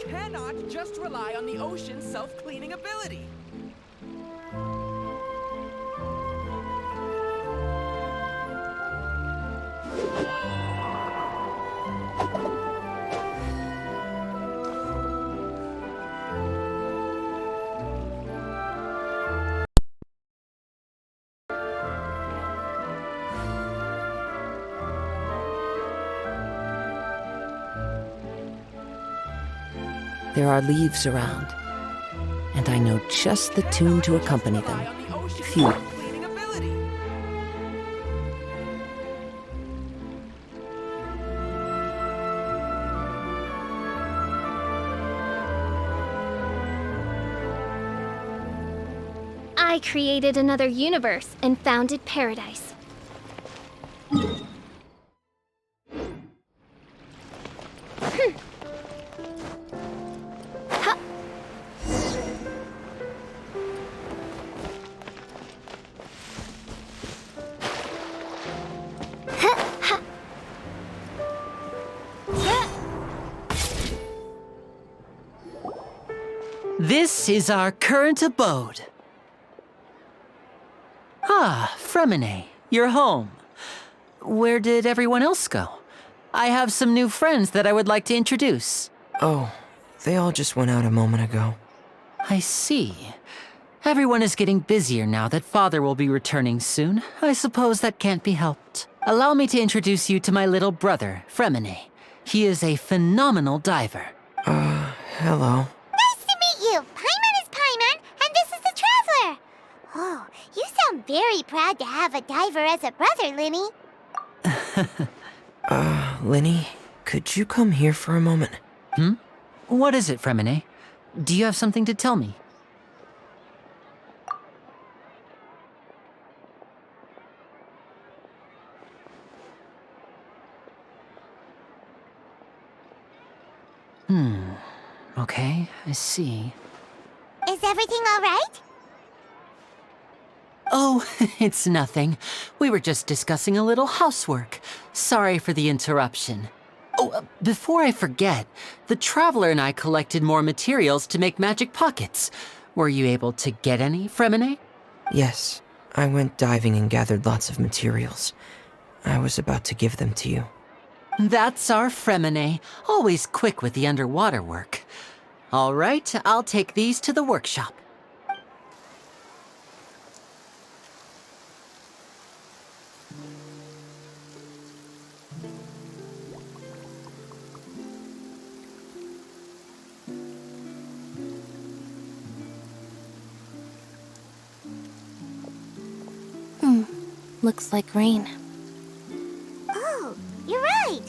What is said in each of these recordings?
Cannot just rely on the ocean's self-cleaning ability. There are leaves around, and I know just the tune to accompany them. Phew. I created another universe and founded paradise. This is our current abode. Ah, Fremine, you're home. Where did everyone else go? I have some new friends that I would like to introduce. Oh, they all just went out a moment ago. I see. Everyone is getting busier now that Father will be returning soon. I suppose that can't be helped. Allow me to introduce you to my little brother, Fremine. He is a phenomenal diver. Hello. Nice to meet you! Paimon is Paimon, and this is the Traveler! Oh, you sound very proud to have a diver as a brother, Linny. Linny, could you come here for a moment? What is it, Fremine? Do you have something to tell me? Okay, I see. Is everything all right? Oh, it's nothing. We were just discussing a little housework. Sorry for the interruption. Oh, before I forget, the Traveler and I collected more materials to make magic pockets. Were you able to get any, Fremine? Yes, I went diving and gathered lots of materials. I was about to give them to you. That's our Fremine, always quick with the underwater work. All right, I'll take these to the workshop. Looks like rain. Oh, you're right.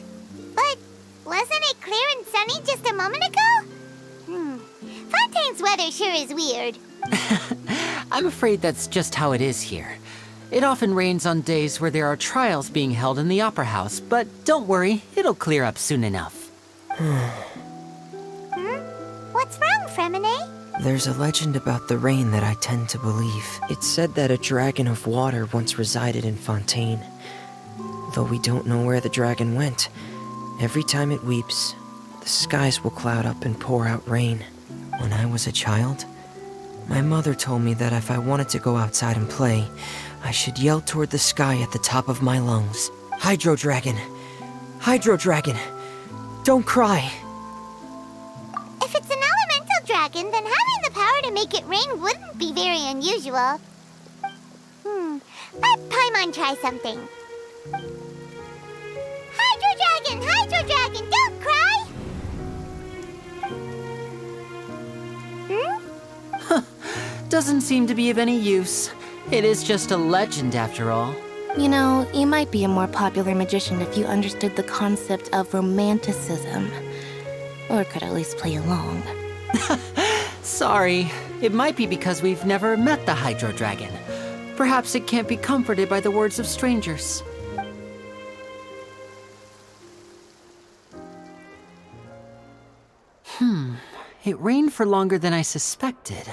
But wasn't it clear and sunny just a moment ago? Fontaine's weather sure is weird. I'm afraid that's just how it is here. It often rains on days where there are trials being held in the Opera House, but don't worry, it'll clear up soon enough. What's wrong, Fremine? There's a legend about the rain that I tend to believe. It's said that a dragon of water once resided in Fontaine. Though we don't know where the dragon went, every time it weeps, the skies will cloud up and pour out rain. When I was a child, my mother told me that if I wanted to go outside and play, I should yell toward the sky at the top of my lungs. Hydro Dragon! Hydro Dragon! Don't cry! If it's an elemental dragon, then having the power to make it rain wouldn't be very unusual. Let Paimon try something. Hydro Dragon, don't cry! Doesn't seem to be of any use. It is just a legend after all. You know, you might be a more popular magician if you understood the concept of romanticism. Or could at least play along. Sorry. It might be because we've never met the Hydro Dragon. Perhaps it can't be comforted by the words of strangers. It rained for longer than I suspected.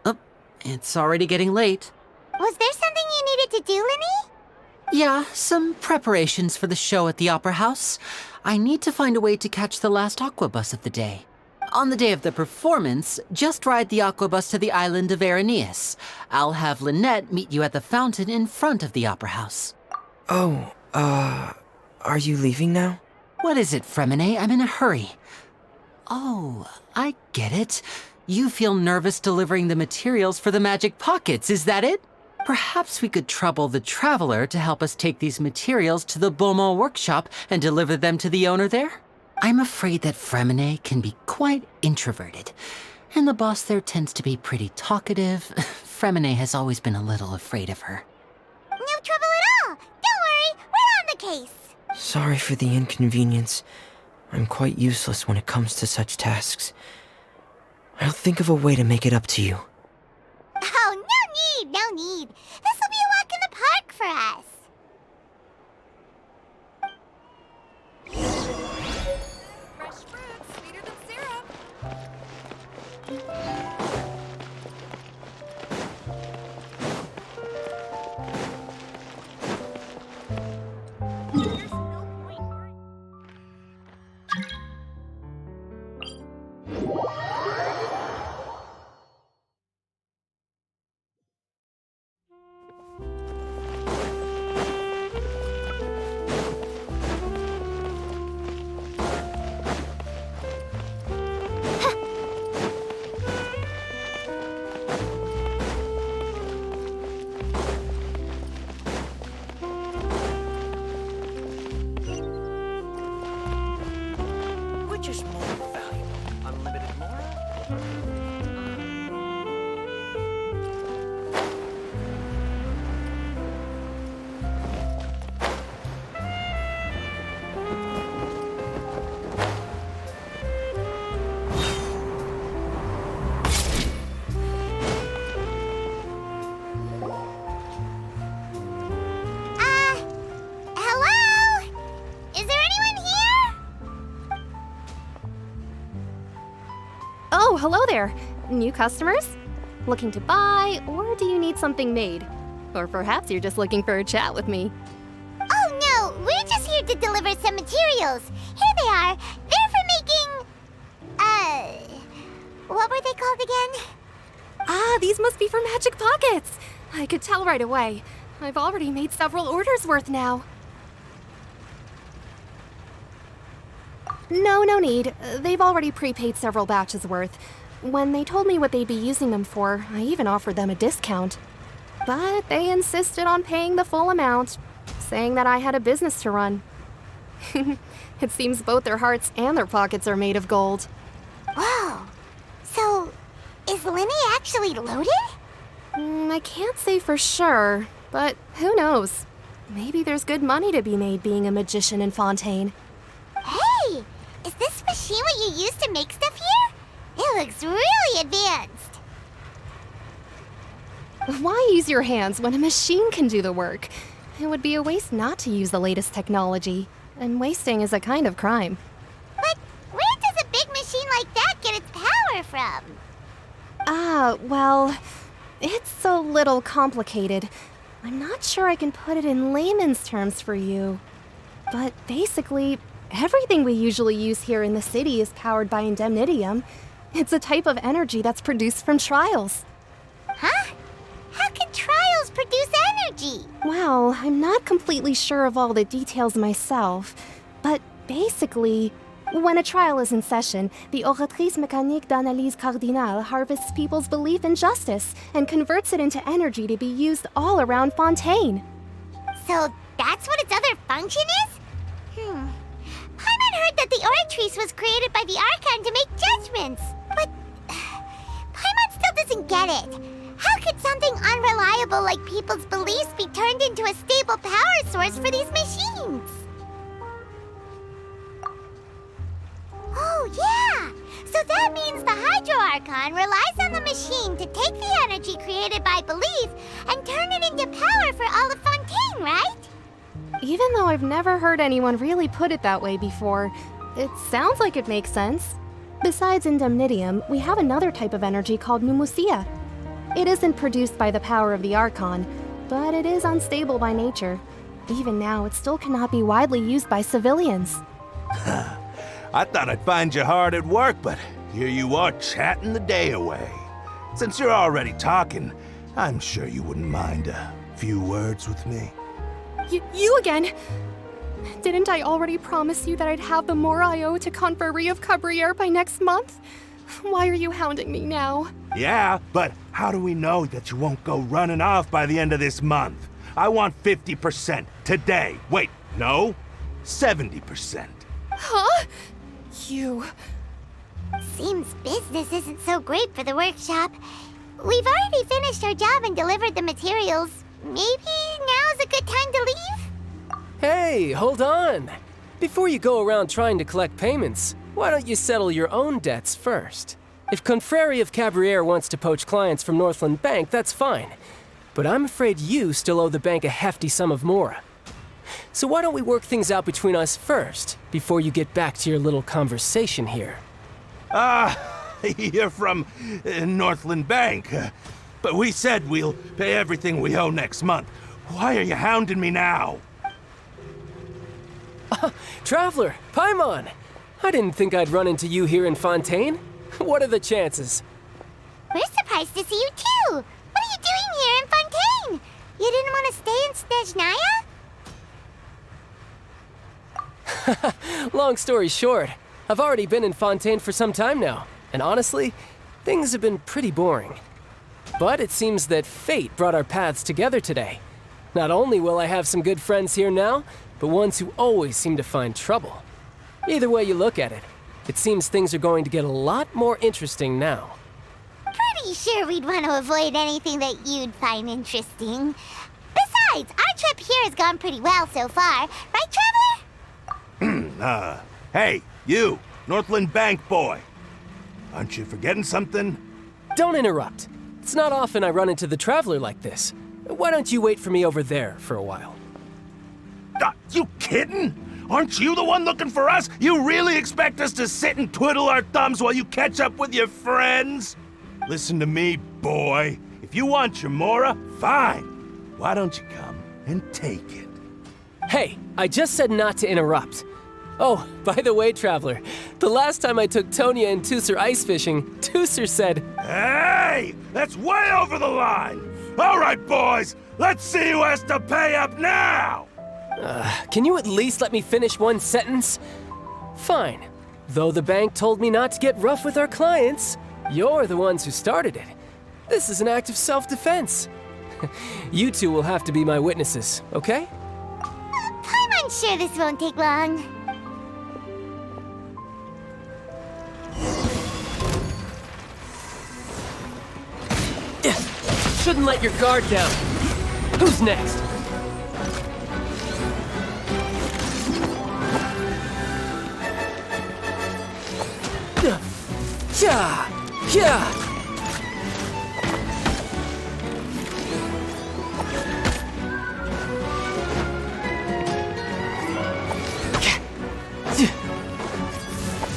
Oh, it's already getting late. Was there something you needed to do, Linny? Yeah, some preparations for the show at the Opera House. I need to find a way to catch the last aqua bus of the day. On the day of the performance, just ride the aqua bus to the island of Araneus. I'll have Lynette meet you at the fountain in front of the Opera House. Oh, are you leaving now? What is it, Fremine? I'm in a hurry. Oh, I get it. You feel nervous delivering the materials for the magic pockets, is that it? Perhaps we could trouble the Traveler to help us take these materials to the Beaumont workshop and deliver them to the owner there? I'm afraid that Fremine can be quite introverted, and the boss there tends to be pretty talkative. Fremine has always been a little afraid of her. No trouble at all! Don't worry, we're on the case! Sorry for the inconvenience. I'm quite useless when it comes to such tasks. I'll think of a way to make it up to you. Oh, no need. This will be a walk in the park for us. Fresh fruit, sweeter than syrup. There's no point worrying. Which is more valuable? Unlimited more? Hello? Is there anyone here? Oh, hello there. New customers? Looking to buy, or do you need something made? Or perhaps you're just looking for a chat with me. Oh no, we're just here to deliver some materials. Here they are. They're for making... what were they called again? Ah, these must be for magic pockets. I could tell right away. I've already made several orders worth now. No need. They've already prepaid several batches worth. When they told me what they'd be using them for, I even offered them a discount. But they insisted on paying the full amount, saying that I had a business to run. It seems both their hearts and their pockets are made of gold. Whoa. So, is Linny actually loaded? I can't say for sure, but who knows? Maybe there's good money to be made being a magician in Fontaine. Hey, is this machine what you use to make stuff here? It looks really advanced. Why use your hands when a machine can do the work? It would be a waste not to use the latest technology, and wasting is a kind of crime. But where does a big machine like that get its power from? Well, it's a little complicated. I'm not sure I can put it in layman's terms for you. But basically, everything we usually use here in the city is powered by indemnitium. It's a type of energy that's produced from trials. Huh? How can trials produce energy? Well, I'm not completely sure of all the details myself, but basically, When a trial is in session, the Oratrice Mécanique d'Analyse Cardinale harvests people's belief in justice and converts it into energy to be used all around Fontaine. So that's what its other function is? Paimon heard that the Oratrice was created by the Archon to make judgments. But Paimon still doesn't get it. How could something unreliable like people's beliefs be turned into a stable power source for these machines? Oh, yeah! So that means the Hydro Archon relies on the machine to take the energy created by belief and turn it into power for all of Fontaine, right? Even though I've never heard anyone really put it that way before, it sounds like it makes sense. Besides indemnitium, we have another type of energy called pneumosia. It isn't produced by the power of the Archon, but it is unstable by nature. Even now, it still cannot be widely used by civilians. I thought I'd find you hard at work, but here you are chatting the day away. Since you're already talking, I'm sure you wouldn't mind a few words with me. You again? Didn't I already promise you that I'd have the more I owe to Confrérie of Cabriere by next month? Why are you hounding me now? Yeah, but how do we know that you won't go running off by the end of this month? I want 50% today. Wait, no, 70%. Huh? You... Seems business isn't so great for the workshop. We've already finished our job and delivered the materials. Maybe now's a good time to leave? Hey, hold on. Before you go around trying to collect payments, why don't you settle your own debts first? If Confrérie of Cabriere wants to poach clients from Northland Bank, that's fine. But I'm afraid you still owe the bank a hefty sum of mora. So why don't we work things out between us first, before you get back to your little conversation here? You're from Northland Bank. But we said we'll pay everything we owe next month. Why are you hounding me now? Traveler, Paimon! I didn't think I'd run into you here in Fontaine. What are the chances? We're surprised to see you too! What are you doing here in Fontaine? You didn't want to stay in Snezhnaya? Long story short, I've already been in Fontaine for some time now, and honestly, things have been pretty boring. But it seems that fate brought our paths together today. Not only will I have some good friends here now, but ones who always seem to find trouble. Either way you look at it, it seems things are going to get a lot more interesting now. Pretty sure we'd want to avoid anything that you'd find interesting. Besides, our trip here has gone pretty well so far, right, Traveler? Hey, you, Northland Bank boy. Aren't you forgetting something? Don't interrupt. It's not often I run into the Traveler like this. Why don't you wait for me over there for a while? You kidding? Aren't you the one looking for us? You really expect us to sit and twiddle our thumbs while you catch up with your friends? Listen to me, boy. If you want your mora, fine. Why don't you come and take it? Hey, I just said not to interrupt. Oh, by the way, Traveler, the last time I took Tonya and Tusser ice fishing, Tusser said, Hey! That's way over the line! All right, boys, let's see who has to pay up now! Can you at least let me finish one sentence? Fine. Though the bank told me not to get rough with our clients, you're the ones who started it. This is an act of self-defense. You two will have to be my witnesses, okay? I'm sure this won't take long. Shouldn't let your guard down. Who's next? Yeah.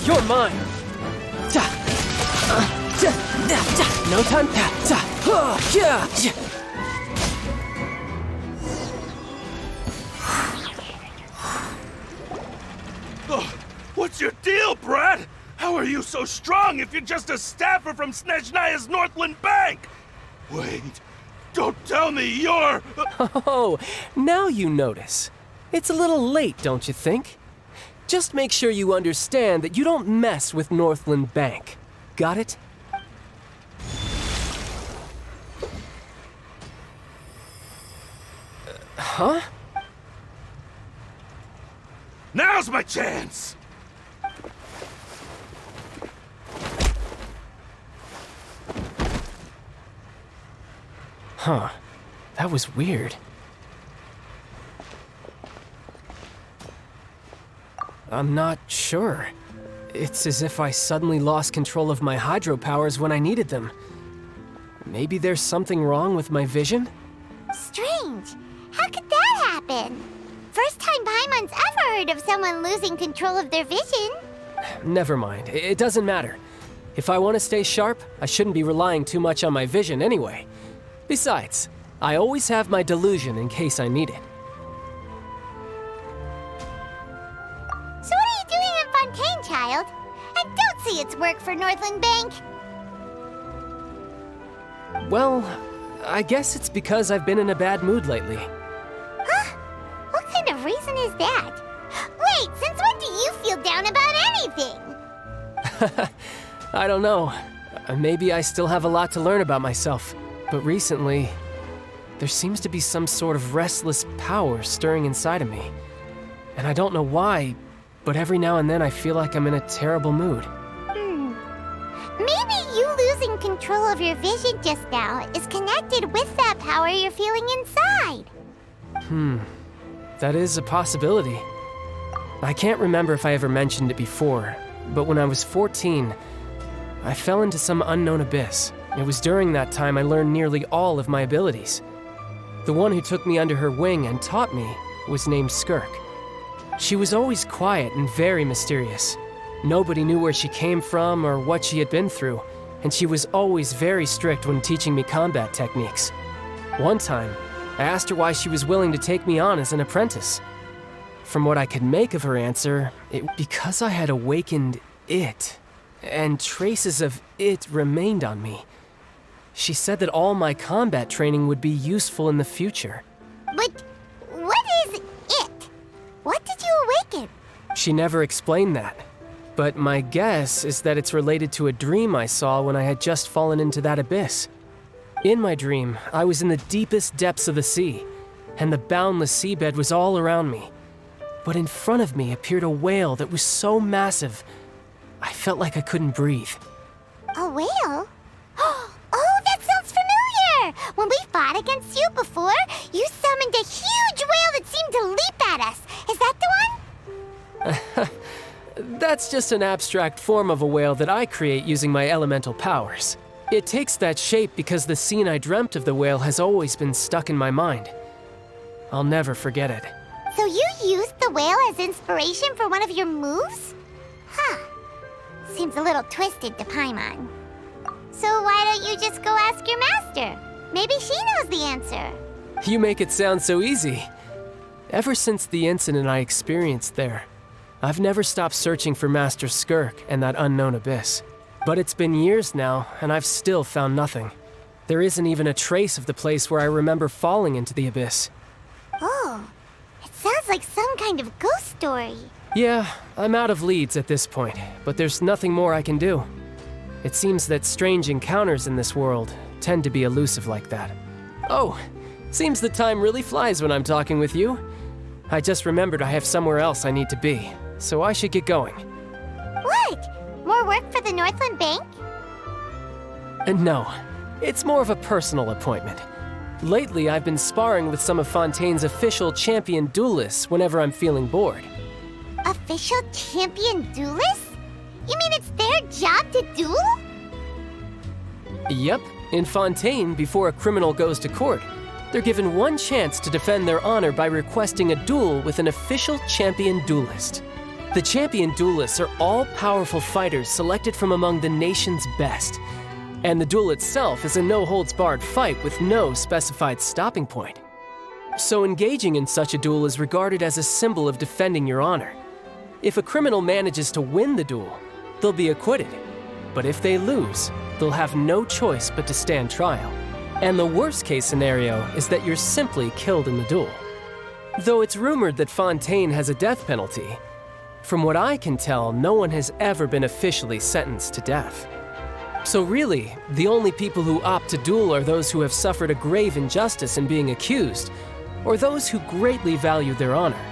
You're mine. No time. What's your deal, Brad? How are you so strong if you're just a staffer from Snezhnaya's Northland Bank? Wait, don't tell me you're... Oh, now you notice. It's a little late, don't you think? Just make sure you understand that you don't mess with Northland Bank. Got it? Huh? Now's my chance! Huh. That was weird. I'm not sure. It's as if I suddenly lost control of my hydropowers when I needed them. Maybe there's something wrong with my vision? Strange. How could that happen? First time Paimon's ever heard of someone losing control of their vision. Never mind. It doesn't matter. If I want to stay sharp, I shouldn't be relying too much on my vision anyway. Besides, I always have my delusion in case I need it. So what are you doing in Fontaine, child? And don't say it's work for Northland Bank. Well, I guess it's because I've been in a bad mood lately. Huh? What kind of reason is that? Wait, since when do you feel down about anything? I don't know. Maybe I still have a lot to learn about myself. But recently, there seems to be some sort of restless power stirring inside of me. And I don't know why, but every now and then I feel like I'm in a terrible mood. Maybe you losing control of your vision just now is connected with that power you're feeling inside. That is a possibility. I can't remember if I ever mentioned it before, but when I was 14, I fell into some unknown abyss. It was during that time I learned nearly all of my abilities. The one who took me under her wing and taught me was named Skirk. She was always quiet and very mysterious. Nobody knew where she came from or what she had been through, and she was always very strict when teaching me combat techniques. One time, I asked her why she was willing to take me on as an apprentice. From what I could make of her answer, because I had awakened it, and traces of it remained on me. She said that all my combat training would be useful in the future. But what is it? What did you awaken? She never explained that. But my guess is that it's related to a dream I saw when I had just fallen into that abyss. In my dream, I was in the deepest depths of the sea, and the boundless seabed was all around me. But in front of me appeared a whale that was so massive, I felt like I couldn't breathe. A whale? Oh, that sounds familiar! When we fought against you before, you summoned a huge whale that seemed to leap at us. Is that the one? That's just an abstract form of a whale that I create using my elemental powers. It takes that shape because the scene I dreamt of the whale has always been stuck in my mind. I'll never forget it. So you used the whale as inspiration for one of your moves? Huh. Seems a little twisted to Paimon. So why don't you just go ask your master? Maybe she knows the answer. You make it sound so easy. Ever since the incident I experienced there, I've never stopped searching for Master Skirk and that unknown abyss. But it's been years now, and I've still found nothing. There isn't even a trace of the place where I remember falling into the abyss. Oh, it sounds like some kind of ghost story. Yeah, I'm out of leads at this point, but there's nothing more I can do. It seems that strange encounters in this world tend to be elusive like that. Oh, seems the time really flies when I'm talking with you. I just remembered I have somewhere else I need to be, so I should get going. What? More work for the Northland Bank? No, it's more of a personal appointment. Lately, I've been sparring with some of Fontaine's official champion duelists whenever I'm feeling bored. Official champion duelists? You mean it's their job to duel? Yep, in Fontaine, before a criminal goes to court, they're given one chance to defend their honor by requesting a duel with an official champion duelist. The champion duelists are all-powerful fighters selected from among the nation's best. And the duel itself is a no-holds-barred fight with no specified stopping point. So engaging in such a duel is regarded as a symbol of defending your honor. If a criminal manages to win the duel, they'll be acquitted. But if they lose, they'll have no choice but to stand trial. And the worst-case scenario is that you're simply killed in the duel. Though it's rumored that Fontaine has a death penalty, From what I can tell, no one has ever been officially sentenced to death. So really, the only people who opt to duel are those who have suffered a grave injustice in being accused, or those who greatly value their honor.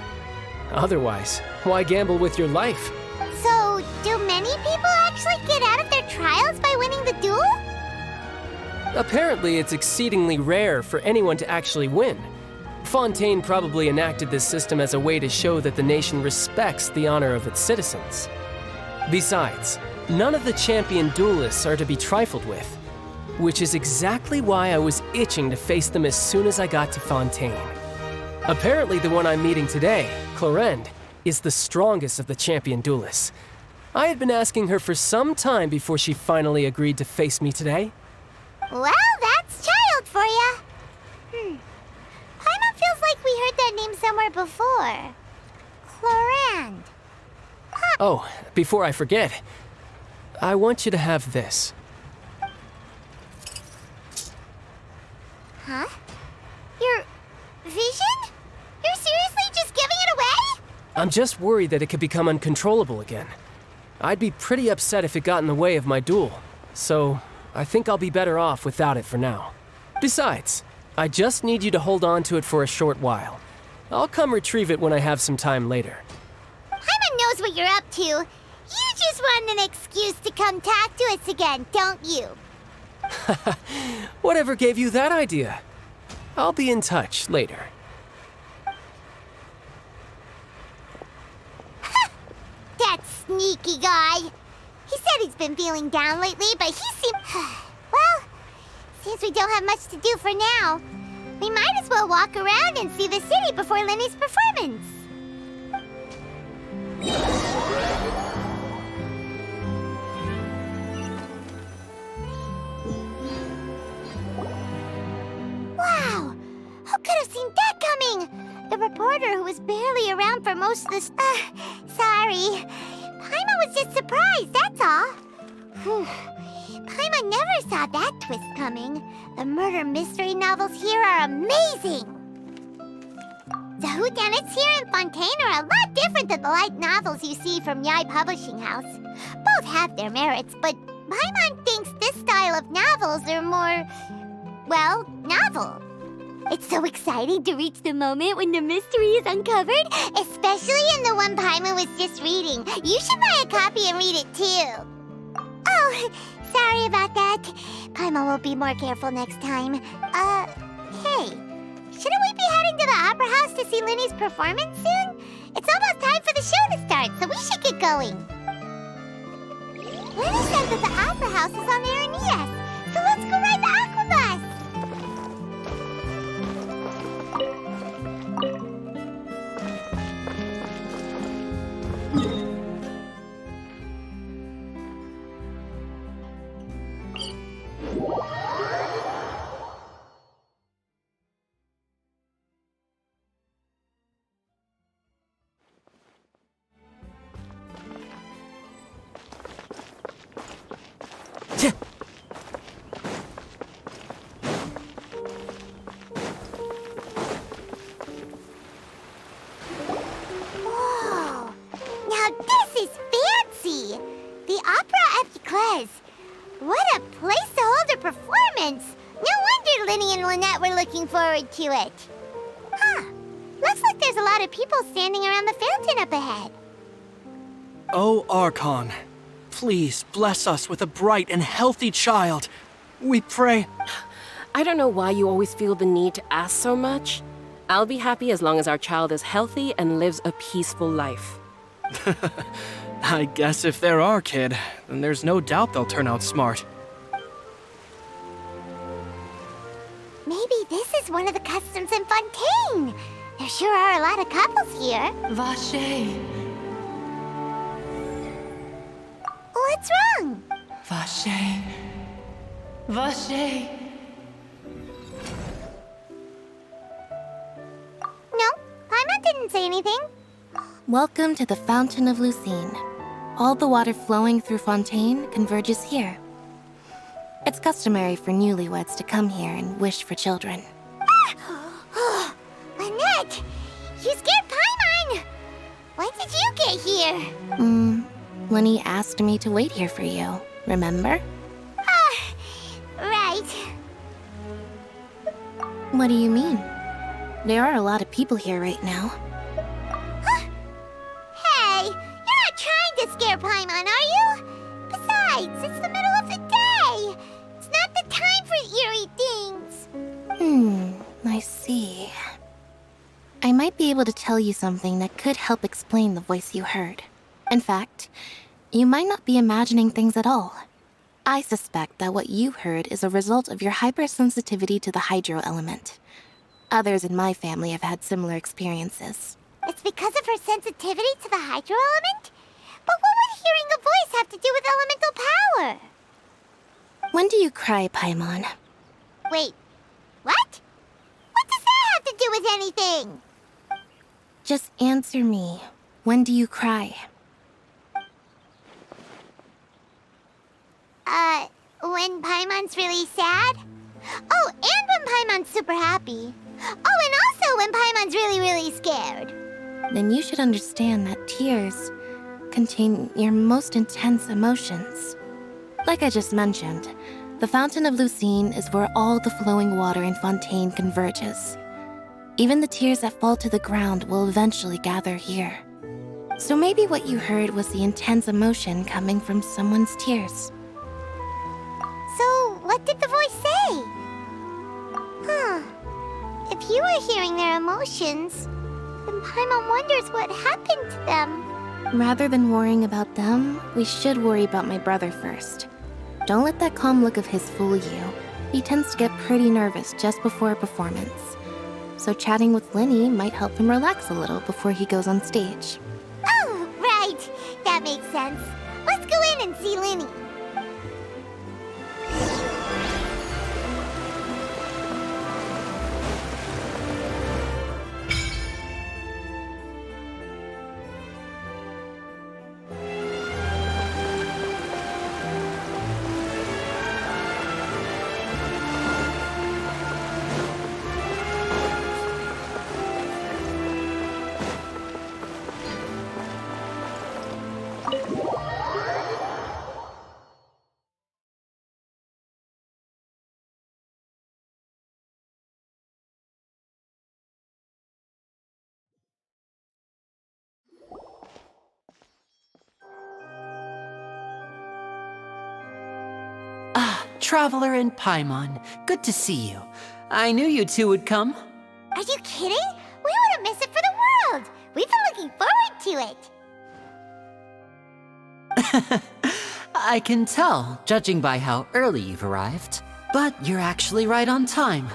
Otherwise, why gamble with your life? So, do many people actually get out of their trials by winning the duel? Apparently, it's exceedingly rare for anyone to actually win. Fontaine probably enacted this system as a way to show that the nation respects the honor of its citizens. Besides, none of the champion duelists are to be trifled with, which is exactly why I was itching to face them as soon as I got to Fontaine. Apparently, the one I'm meeting today, Clorinde, is the strongest of the champion duelists. I had been asking her for some time before she finally agreed to face me today. Well, that's child for ya. Paimon feels like we heard that name somewhere before. Clorinde. Oh, before I forget, I want you to have this. Huh? Your vision? You're seriously just giving it away? I'm just worried that it could become uncontrollable again. I'd be pretty upset if it got in the way of my duel, so I think I'll be better off without it for now. Besides, I just need you to hold on to it for a short while. I'll come retrieve it when I have some time later. Paimon knows what you're up to. You just want an excuse to come talk to us again, don't you? Whatever gave you that idea? I'll be in touch later. That sneaky guy. He said he's been feeling down lately, but he seemed... Well, since we don't have much to do for now, we might as well walk around and see the city before Lenny's performance. Wow! Who could have seen that coming? The reporter who was barely around for most of this... sorry. Paimon was just surprised, that's all. Paimon never saw that twist coming. The murder mystery novels here are amazing. The whodunits here in Fontaine are a lot different than the light novels you see from Yai Publishing House. Both have their merits, but Paimon thinks this style of novels are more, well, novel. It's so exciting to reach the moment when the mystery is uncovered, especially in the one Paimon was just reading. You should buy a copy and read it too. Oh, sorry about that. Paimon will be more careful next time. Hey, shouldn't we be heading to the Opera House to see Lenny's performance soon? It's almost time for the show to start, so we should get going. Lenny said that the Opera House is on there near us, so let's go ride the Aqua Bus. Whoa! Now this is fancy! The Opera Epiclese. What a place to hold a performance! No wonder Lenny and Lynette were looking forward to it. Huh. Looks like there's a lot of people standing around the fountain up ahead. Oh, Archon, please bless us with a bright and healthy child. We pray. I don't know why you always feel the need to ask so much. I'll be happy as long as our child is healthy and lives a peaceful life. I guess if they're our kid, then there's no doubt they'll turn out smart. Maybe this is one of the customs in Fontaine. There sure are a lot of couples here. Vache, What's wrong? Vache, Vache. No, Paimon didn't say anything. Welcome to the Fountain of Lucine. All the water flowing through Fontaine converges here. It's customary for newlyweds to come here and wish for children. Lynette, you scared Paimon. When did you get right here. Lenny asked me to wait here for you, remember? Right. What do you mean? There are a lot of people here right now. Hey, you're not trying to scare Paimon, are you? Besides, it's the middle of the day. It's not the time for eerie things. I see. I might be able to tell you something that could help explain the voice you heard. In fact, you might not be imagining things at all. I suspect that what you heard is a result of your hypersensitivity to the hydro element. Others in my family have had similar experiences. It's because of her sensitivity to the hydro element? But what would hearing a voice have to do with elemental power? When do you cry, Paimon? Wait, what? What does that have to do with anything? Just answer me. When do you cry? When Paimon's really sad? Oh, and when Paimon's super happy. Oh, and also when Paimon's really, really scared. Then you should understand that tears contain your most intense emotions. Like I just mentioned, the Fountain of Lucine is where all the flowing water in Fontaine converges. Even the tears that fall to the ground will eventually gather here. So maybe what you heard was the intense emotion coming from someone's tears. So, what did the voice say? If you were hearing their emotions, then Paimon wonders what happened to them. Rather than worrying about them, we should worry about my brother first. Don't let that calm look of his fool you. He tends to get pretty nervous just before a performance. So chatting with Lenny might help him relax a little before he goes on stage. Oh, right. That makes sense. Let's go in and see Lenny. Traveler and Paimon, good to see you. I knew you two would come. Are you kidding? We wouldn't miss it for the world. We've been looking forward to it. I can tell, judging by how early you've arrived. But you're actually right on time.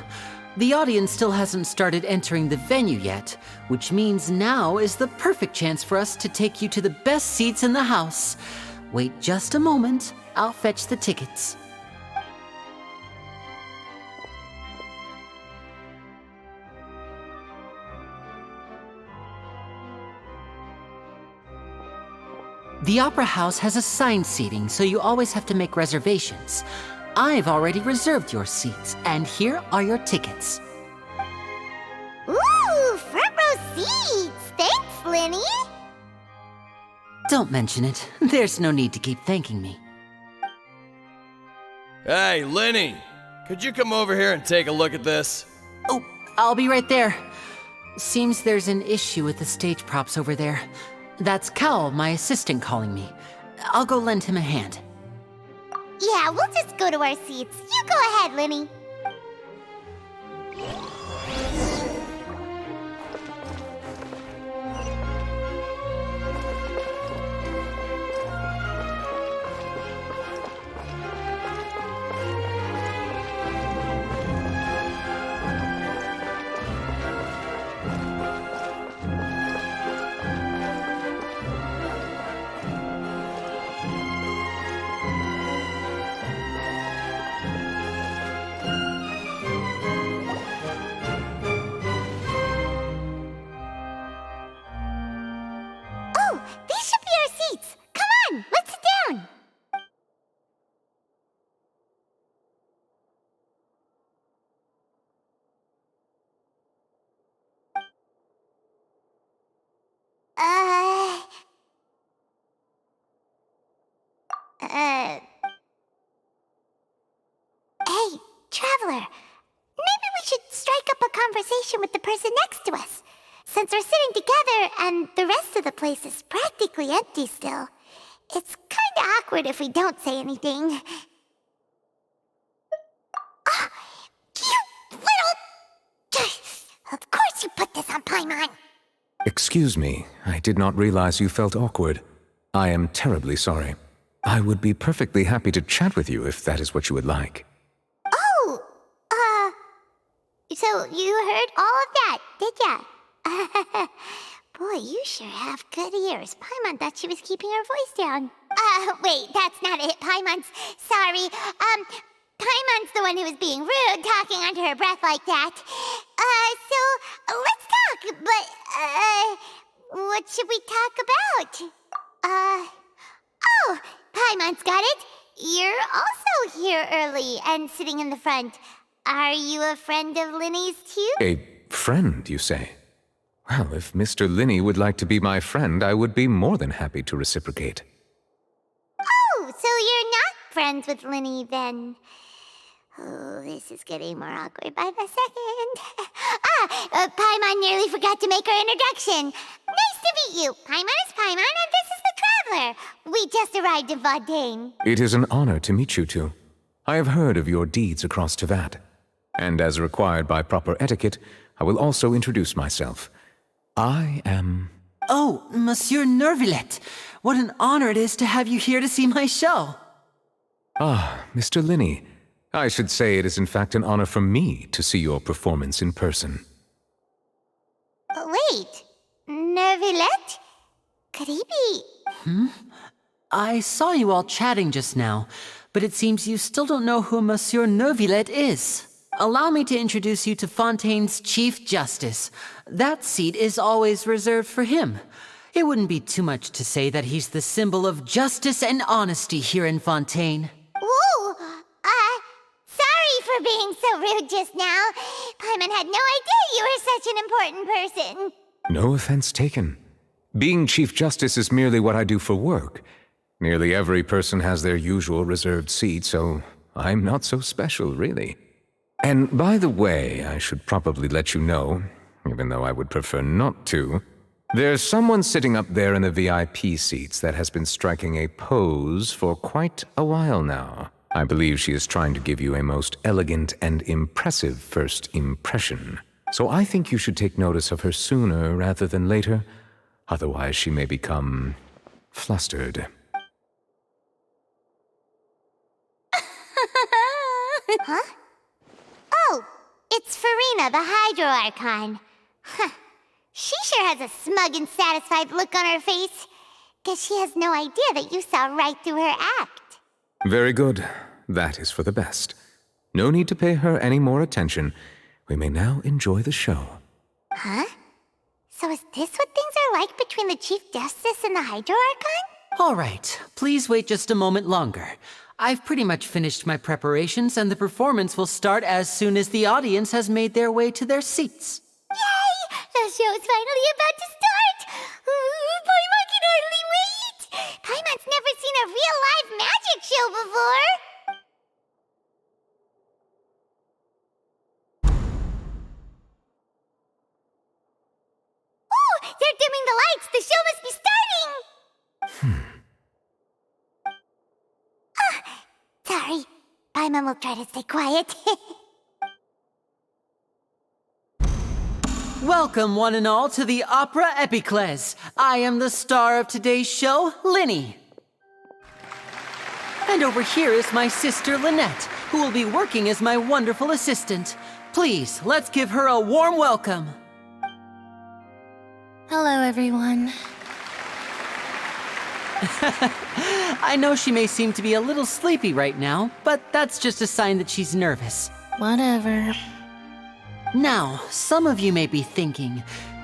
The audience still hasn't started entering the venue yet, which means now is the perfect chance for us to take you to the best seats in the house. Wait just a moment, I'll fetch the tickets. The Opera House has assigned seating, so you always have to make reservations. I've already reserved your seats, and here are your tickets. Ooh, front row seats! Thanks, Lenny! Don't mention it. There's no need to keep thanking me. Hey, Lenny! Could you come over here and take a look at this? Oh, I'll be right there. Seems there's an issue with the stage props over there. That's Cal, my assistant, calling me. I'll go lend him a hand. Yeah, we'll just go to our seats. You go ahead, Lenny. Hey, Traveler. Maybe we should strike up a conversation with the person next to us. Since we're sitting together and the rest of the place is practically empty still, it's kinda awkward if we don't say anything. Oh, you little... Of course you put this on Paimon. Excuse me, I did not realize you felt awkward. I am terribly sorry. I would be perfectly happy to chat with you if that is what you would like. Oh, so you heard all of that, did ya? Boy, you sure have good ears. Paimon thought she was keeping her voice down. Wait, that's not it. Paimon's sorry. Paimon's the one who was being rude, talking under her breath like that. So let's talk, but, what should we talk about? Oh, Paimon's got it. You're also here early and sitting in the front. Are you a friend of Linny's too? A friend, you say? Well, if Mr. Linney would like to be my friend, I would be more than happy to reciprocate. Oh, so you're not friends with Linny then? Oh, this is getting more awkward by the second. Paimon nearly forgot to make her introduction. Nice to meet you. Paimon is Paimon, and this is the Traveler. We just arrived in Fontaine. It is an honor to meet you two. I have heard of your deeds across Tevat. And as required by proper etiquette, I will also introduce myself. I am... Oh, Monsieur Nervillet. What an honor it is to have you here to see my show. Ah, Mr. Linney. I should say it is in fact an honor for me to see your performance in person. Wait, Nervillet? Could he be... I saw you all chatting just now, but it seems you still don't know who Monsieur Nervillet is. Allow me to introduce you to Fontaine's Chief Justice. That seat is always reserved for him. It wouldn't be too much to say that he's the symbol of justice and honesty here in Fontaine. Whoa! Sorry for being so rude just now. Paimon had no idea you were such an important person. No offense taken. Being Chief Justice is merely what I do for work. Nearly every person has their usual reserved seat, so I'm not so special, really. And by the way, I should probably let you know, even though I would prefer not to, there's someone sitting up there in the VIP seats that has been striking a pose for quite a while now. I believe she is trying to give you a most elegant and impressive first impression. So I think you should take notice of her sooner rather than later. Otherwise, she may become flustered. Huh? Oh, it's Farina, the Hydro Archon. Huh. She sure has a smug and satisfied look on her face. Guess she has no idea that you saw right through her act. Very good. That is for the best. No need to pay her any more attention. We may now enjoy the show. Huh? So is this what things are like between the Chief Justice and the Hydro Archon? All right, please wait just a moment longer. I've pretty much finished my preparations, and the performance will start as soon as the audience has made their way to their seats. Yay! The show's finally about to start! Paimon can hardly wait! Paimon's never seen a real live magic show before! Oh! They're dimming the lights! The show must be starting! Sorry. Paimon will try to stay quiet. Welcome, one and all, to the Opera Epiclese. I am the star of today's show, Linny. And over here is my sister, Lynette, who will be working as my wonderful assistant. Please, let's give her a warm welcome. Hello, everyone. I know she may seem to be a little sleepy right now, but that's just a sign that she's nervous. Whatever. Now, some of you may be thinking,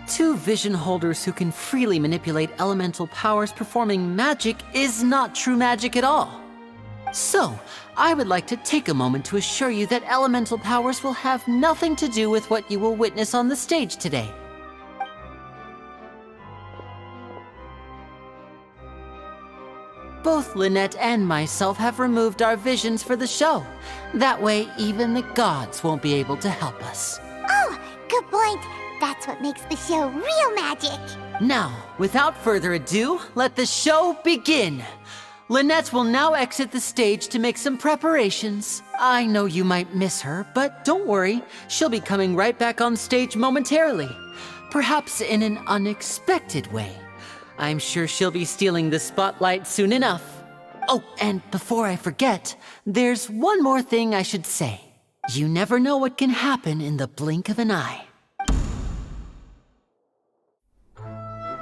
two vision holders who can freely manipulate elemental powers performing magic is not true magic at all. So, I would like to take a moment to assure you that elemental powers will have nothing to do with what you will witness on the stage today. both Lynette and myself have removed our visions for the show. That way, even the gods won't be able to help us. Oh, good point. That's what makes the show real magic. Now, without further ado, let the show begin. Lynette will now exit the stage to make some preparations. I know you might miss her, but don't worry. She'll be coming right back on stage momentarily. Perhaps in an unexpected way. I'm sure she'll be stealing the spotlight soon enough. Oh, and before I forget, there's one more thing I should say. You never know what can happen in the blink of an eye.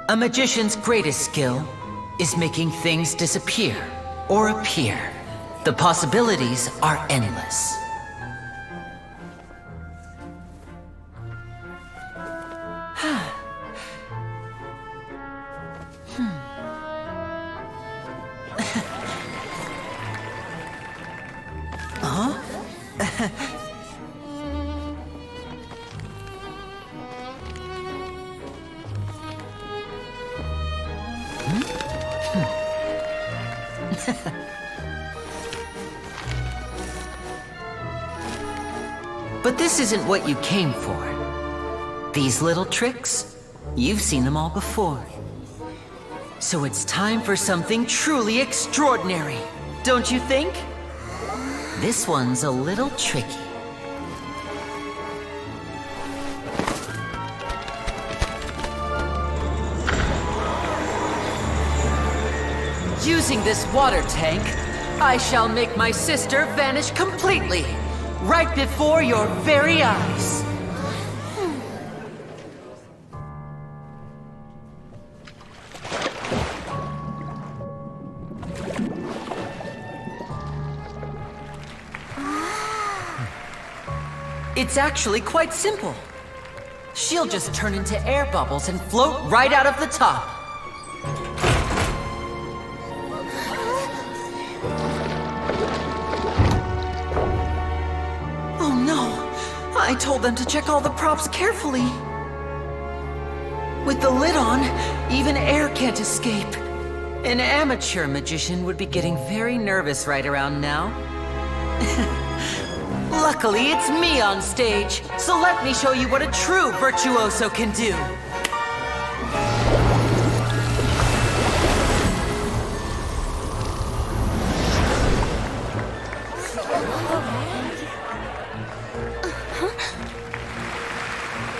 A magician's greatest skill is making things disappear or appear. The possibilities are endless. But this isn't what you came for. These little tricks, you've seen them all before. So it's time for something truly extraordinary, don't you think? This one's a little tricky. Using this water tank, I shall make my sister vanish completely, right before your very eyes. It's actually quite simple. She'll just turn into air bubbles and float right out of the top. Oh no! I told them to check all the props carefully. With the lid on, even air can't escape. An amateur magician would be getting very nervous right around now. Luckily, it's me on stage, so let me show you what a true virtuoso can do.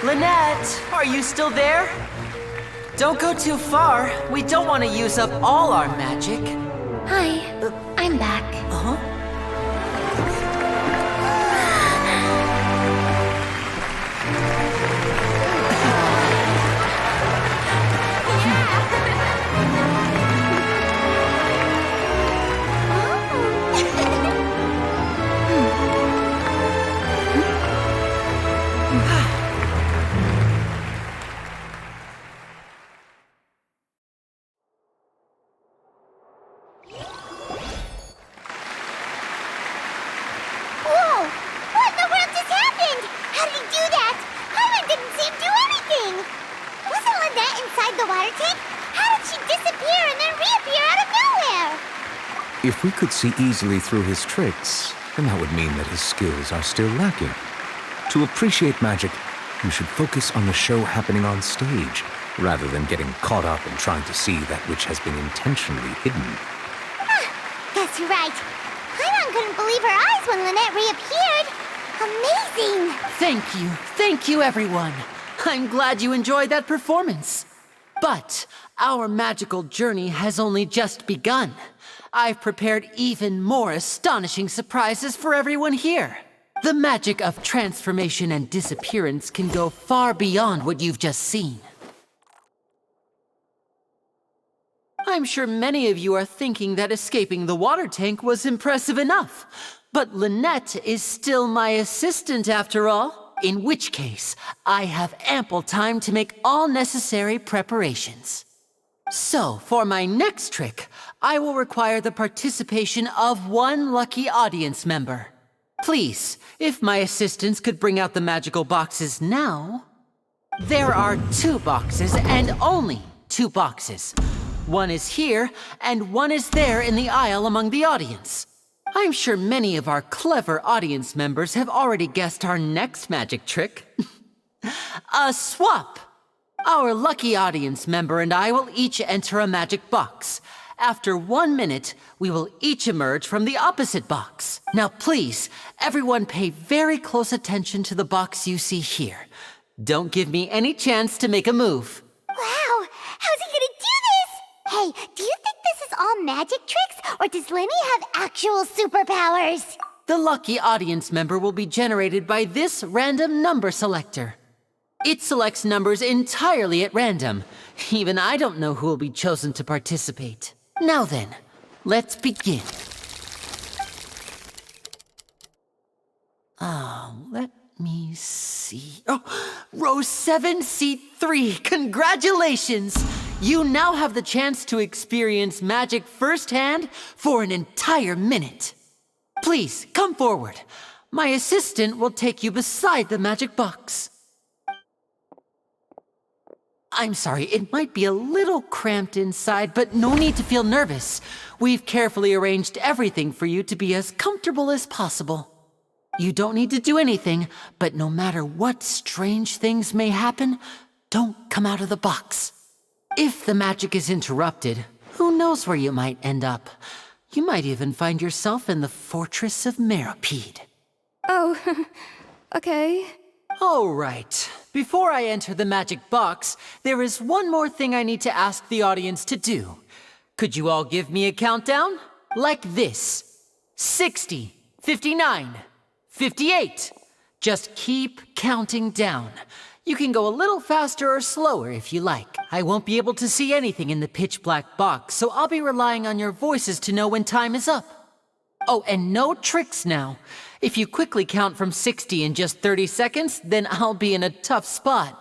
Lynette, are you still there? Don't go too far. We don't want to use up all our magic. Hi, I'm back. Uh-huh. If we could see easily through his tricks, then that would mean that his skills are still lacking. To appreciate magic, you should focus on the show happening on stage, rather than getting caught up in trying to see that which has been intentionally hidden. That's right. Paimon couldn't believe her eyes when Lynette reappeared. Amazing! Thank you everyone. I'm glad you enjoyed that performance. But our magical journey has only just begun. I've prepared even more astonishing surprises for everyone here. The magic of transformation and disappearance can go far beyond what you've just seen. I'm sure many of you are thinking that escaping the water tank was impressive enough. But Lynette is still my assistant after all. In which case, I have ample time to make all necessary preparations. So, for my next trick, I will require the participation of one lucky audience member. Please, if my assistants could bring out the magical boxes now. There are 2 boxes and only 2 boxes. One is here, and one is there in the aisle among the audience. I'm sure many of our clever audience members have already guessed our next magic trick. A swap! Our lucky audience member and I will each enter a magic box. After 1 minute, we will each emerge from the opposite box. Now please, everyone pay very close attention to the box you see here. Don't give me any chance to make a move. Wow! How's he gonna do this? Hey, do you think this is all magic tricks, or does Lenny have actual superpowers? The lucky audience member will be generated by this random number selector. It selects numbers entirely at random. Even I don't know who will be chosen to participate. Now then, let's begin. Let me see. Oh, row 7, seat 3. Congratulations! You now have the chance to experience magic firsthand for an entire minute. Please, come forward. My assistant will take you beside the magic box. I'm sorry, it might be a little cramped inside, but no need to feel nervous. We've carefully arranged everything for you to be as comfortable as possible. You don't need to do anything, but no matter what strange things may happen, don't come out of the box. If the magic is interrupted, who knows where you might end up? You might even find yourself in the Fortress of Meripede. Oh, okay. All right. Before I enter the magic box, there is one more thing I need to ask the audience to do. Could you all give me a countdown? Like this. 60, 59, 58. Just keep counting down. You can go a little faster or slower if you like. I won't be able to see anything in the pitch black box, so I'll be relying on your voices to know when time is up. Oh, and no tricks now. If you quickly count from 60 in just 30 seconds, then I'll be in a tough spot.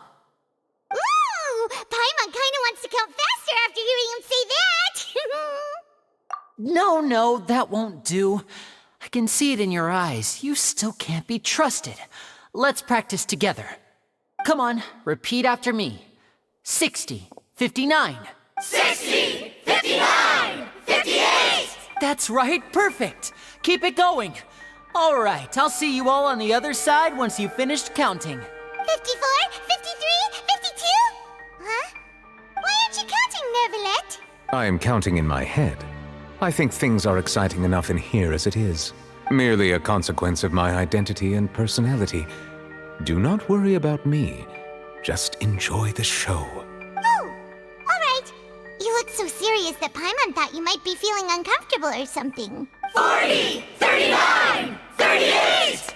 Ooh! Paimon kinda wants to count faster after hearing him say that! No, that won't do. I can see it in your eyes. You still can't be trusted. Let's practice together. Come on, repeat after me. 60, 59. 60, 59, 58! That's right, perfect. Keep it going. All right, I'll see you all on the other side once you've finished counting. 54, 53, 52? Huh? Why aren't you counting, Nervalet? I am counting in my head. I think things are exciting enough in here as it is. Merely a consequence of my identity and personality. Do not worry about me. Just enjoy the show. Oh, all right. You look so serious that Paimon thought you might be feeling uncomfortable or something. 40, 39, 38!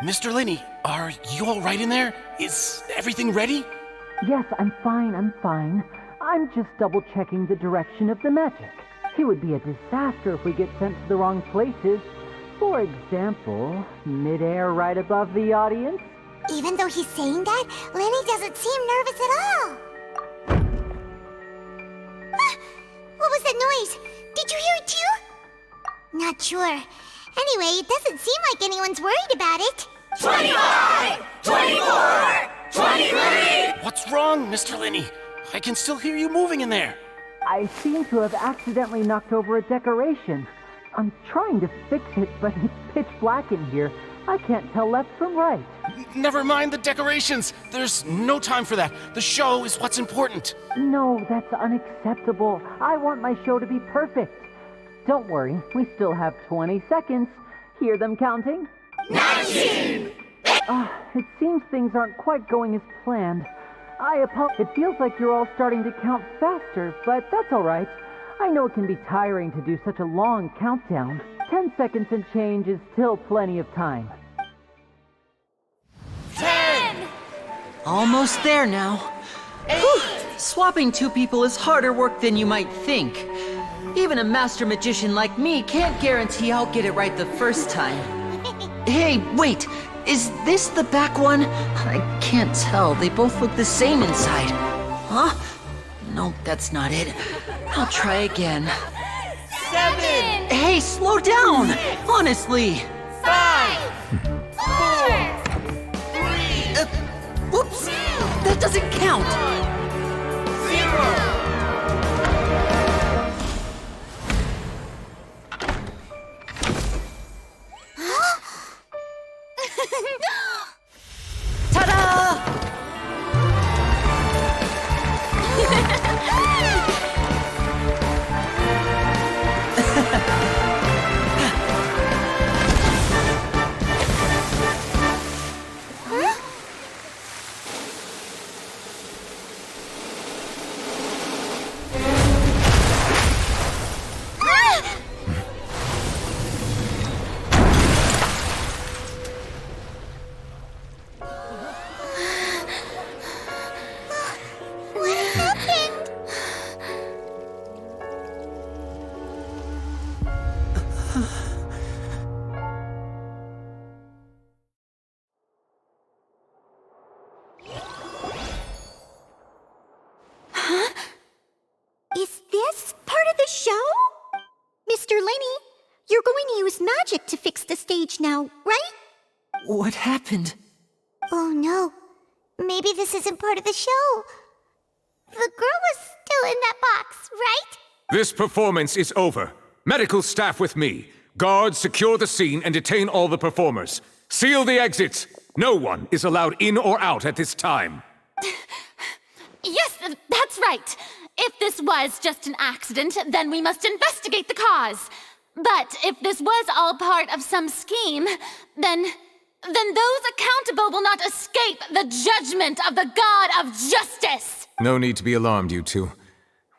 Mr. Lenny, are you all right in there? Is everything ready? Yes, I'm fine. I'm just double-checking the direction of the magic. It would be a disaster if we get sent to the wrong places. For example, midair right above the audience. Even though he's saying that, Lenny doesn't seem nervous at all. What was that noise? Did you hear it too? Not sure. Anyway, it doesn't seem like anyone's worried about it. 25! 24! 23! What's wrong, Mr. Lenny? I can still hear you moving in there. I seem to have accidentally knocked over a decoration. I'm trying to fix it, but it's pitch black in here. I can't tell left from right. Never mind the decorations. There's no time for that. The show is what's important. No, that's unacceptable. I want my show to be perfect. Don't worry, we still have 20 seconds. Hear them counting? 19! It seems things aren't quite going as planned. It feels like you're all starting to count faster, but that's all right. I know it can be tiring to do such a long countdown. 10 seconds and change is still plenty of time. 10! Almost there now. 8! Swapping two people is harder work than you might think. Even a master magician like me can't guarantee I'll get it right the first time. Hey, wait! Is this the back one? I can't tell. They both look the same inside. Huh? Nope, that's not it. I'll try again. 7! Hey, slow down! Honestly! 5! 4! 3! Whoops! That doesn't count! 0! Huh? Is this part of the show? Mr. Lenny, you're going to use magic to fix the stage now, right? What happened? Oh no. Maybe this isn't part of the show. The girl was still in that box, right? This performance is over. Medical staff with me. Guards, secure the scene and detain all the performers. Seal the exits. No one is allowed in or out at this time. Yes, that's right. If this was just an accident, then we must investigate the cause. But if this was all part of some scheme, then those accountable will not escape the judgment of the God of Justice! No need to be alarmed, you two.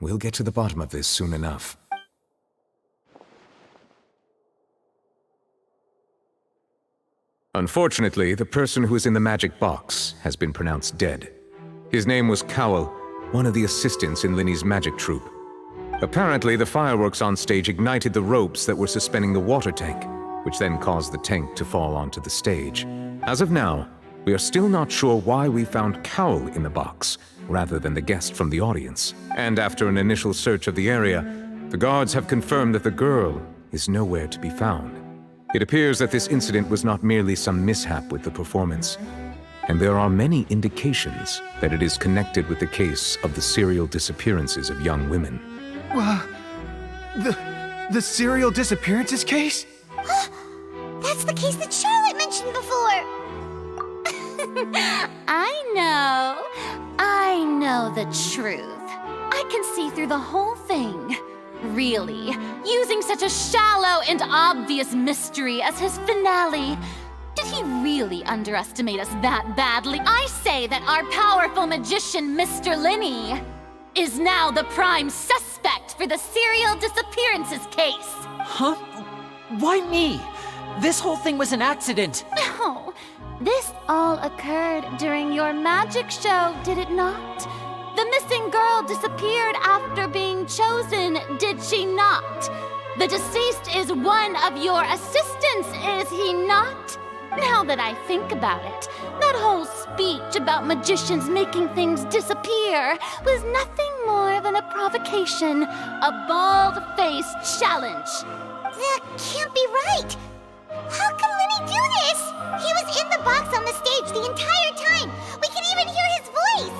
We'll get to the bottom of this soon enough. Unfortunately, the person who is in the magic box has been pronounced dead. His name was Cowell, one of the assistants in Linny's magic troupe. Apparently, the fireworks on stage ignited the ropes that were suspending the water tank, which then caused the tank to fall onto the stage. As of now, we are still not sure why we found Cowell in the box, rather than the guest from the audience. And after an initial search of the area, the guards have confirmed that the girl is nowhere to be found. It appears that this incident was not merely some mishap with the performance, and there are many indications that it is connected with the case of the serial disappearances of young women. The serial disappearances case? That's the case that Charlotte mentioned before! I know the truth. I can see through the whole thing. Really, using such a shallow and obvious mystery as his finale. Did he really underestimate us that badly? I say that our powerful magician, Mr. Lenny, is now the prime suspect for the serial disappearances case. Huh? Why me? This whole thing was an accident. No, this all occurred during your magic show, did it not? The missing girl disappeared after being chosen, did she not? The deceased is one of your assistants, is he not? Now that I think about it, that whole speech about magicians making things disappear was nothing more than a provocation, a bald-faced challenge. That can't be right! How can Lenny do this? He was in the box on the stage the entire time! We can even hear his voice!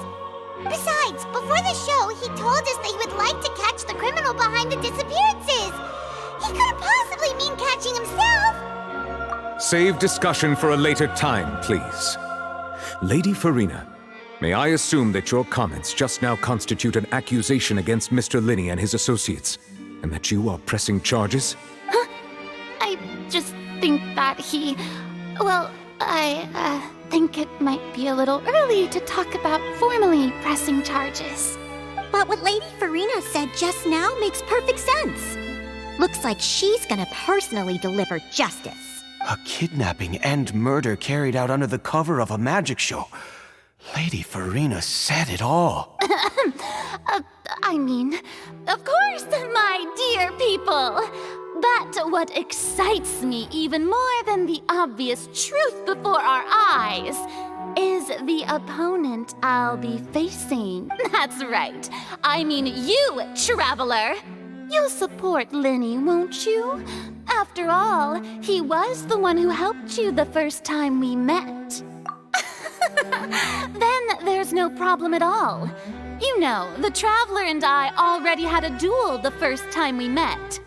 Besides, before the show, he told us that he would like to catch the criminal behind the disappearances! He couldn't possibly mean catching himself! Save discussion for a later time, please. Lady Farina, may I assume that your comments just now constitute an accusation against Mr. Lenny and his associates, and that you are pressing charges? Huh? I just think that I think it might be a little early to talk about formally pressing charges. But what Lady Farina said just now makes perfect sense. Looks like she's gonna personally deliver justice. A kidnapping and murder carried out under the cover of a magic show. Lady Farina said it all. I mean, of course, my dear people. But what excites me even more than the obvious truth before our eyes is the opponent I'll be facing. That's right. I mean you, Traveler. You'll support Lenny, won't you? After all, he was the one who helped you the first time we met. Then there's no problem at all. You know, the Traveler and I already had a duel the first time we met.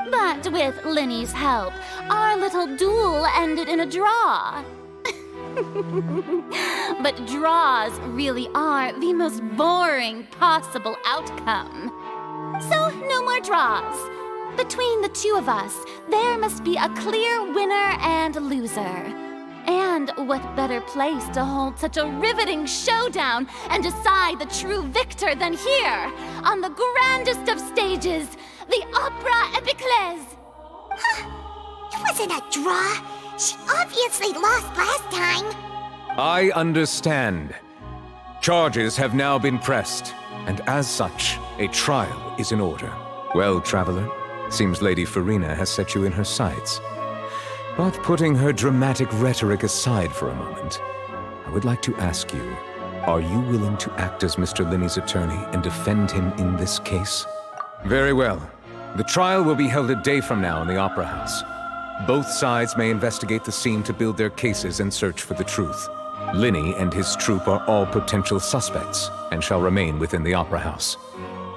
But with Lenny's help, our little duel ended in a draw. But draws really are the most boring possible outcome. So, no more draws. Between the two of us, there must be a clear winner and loser. And what better place to hold such a riveting showdown and decide the true victor than here, on the grandest of stages, the Opera Epiclese. It wasn't a draw. She obviously lost last time. I understand. Charges have now been pressed, and as such, a trial is in order. Well, Traveler, seems Lady Farina has set you in her sights. But putting her dramatic rhetoric aside for a moment, I would like to ask you, are you willing to act as Mr. Linney's attorney and defend him in this case? Very well. The trial will be held a day from now in the Opera House. Both sides may investigate the scene to build their cases and search for the truth. Linney and his troupe are all potential suspects and shall remain within the Opera House.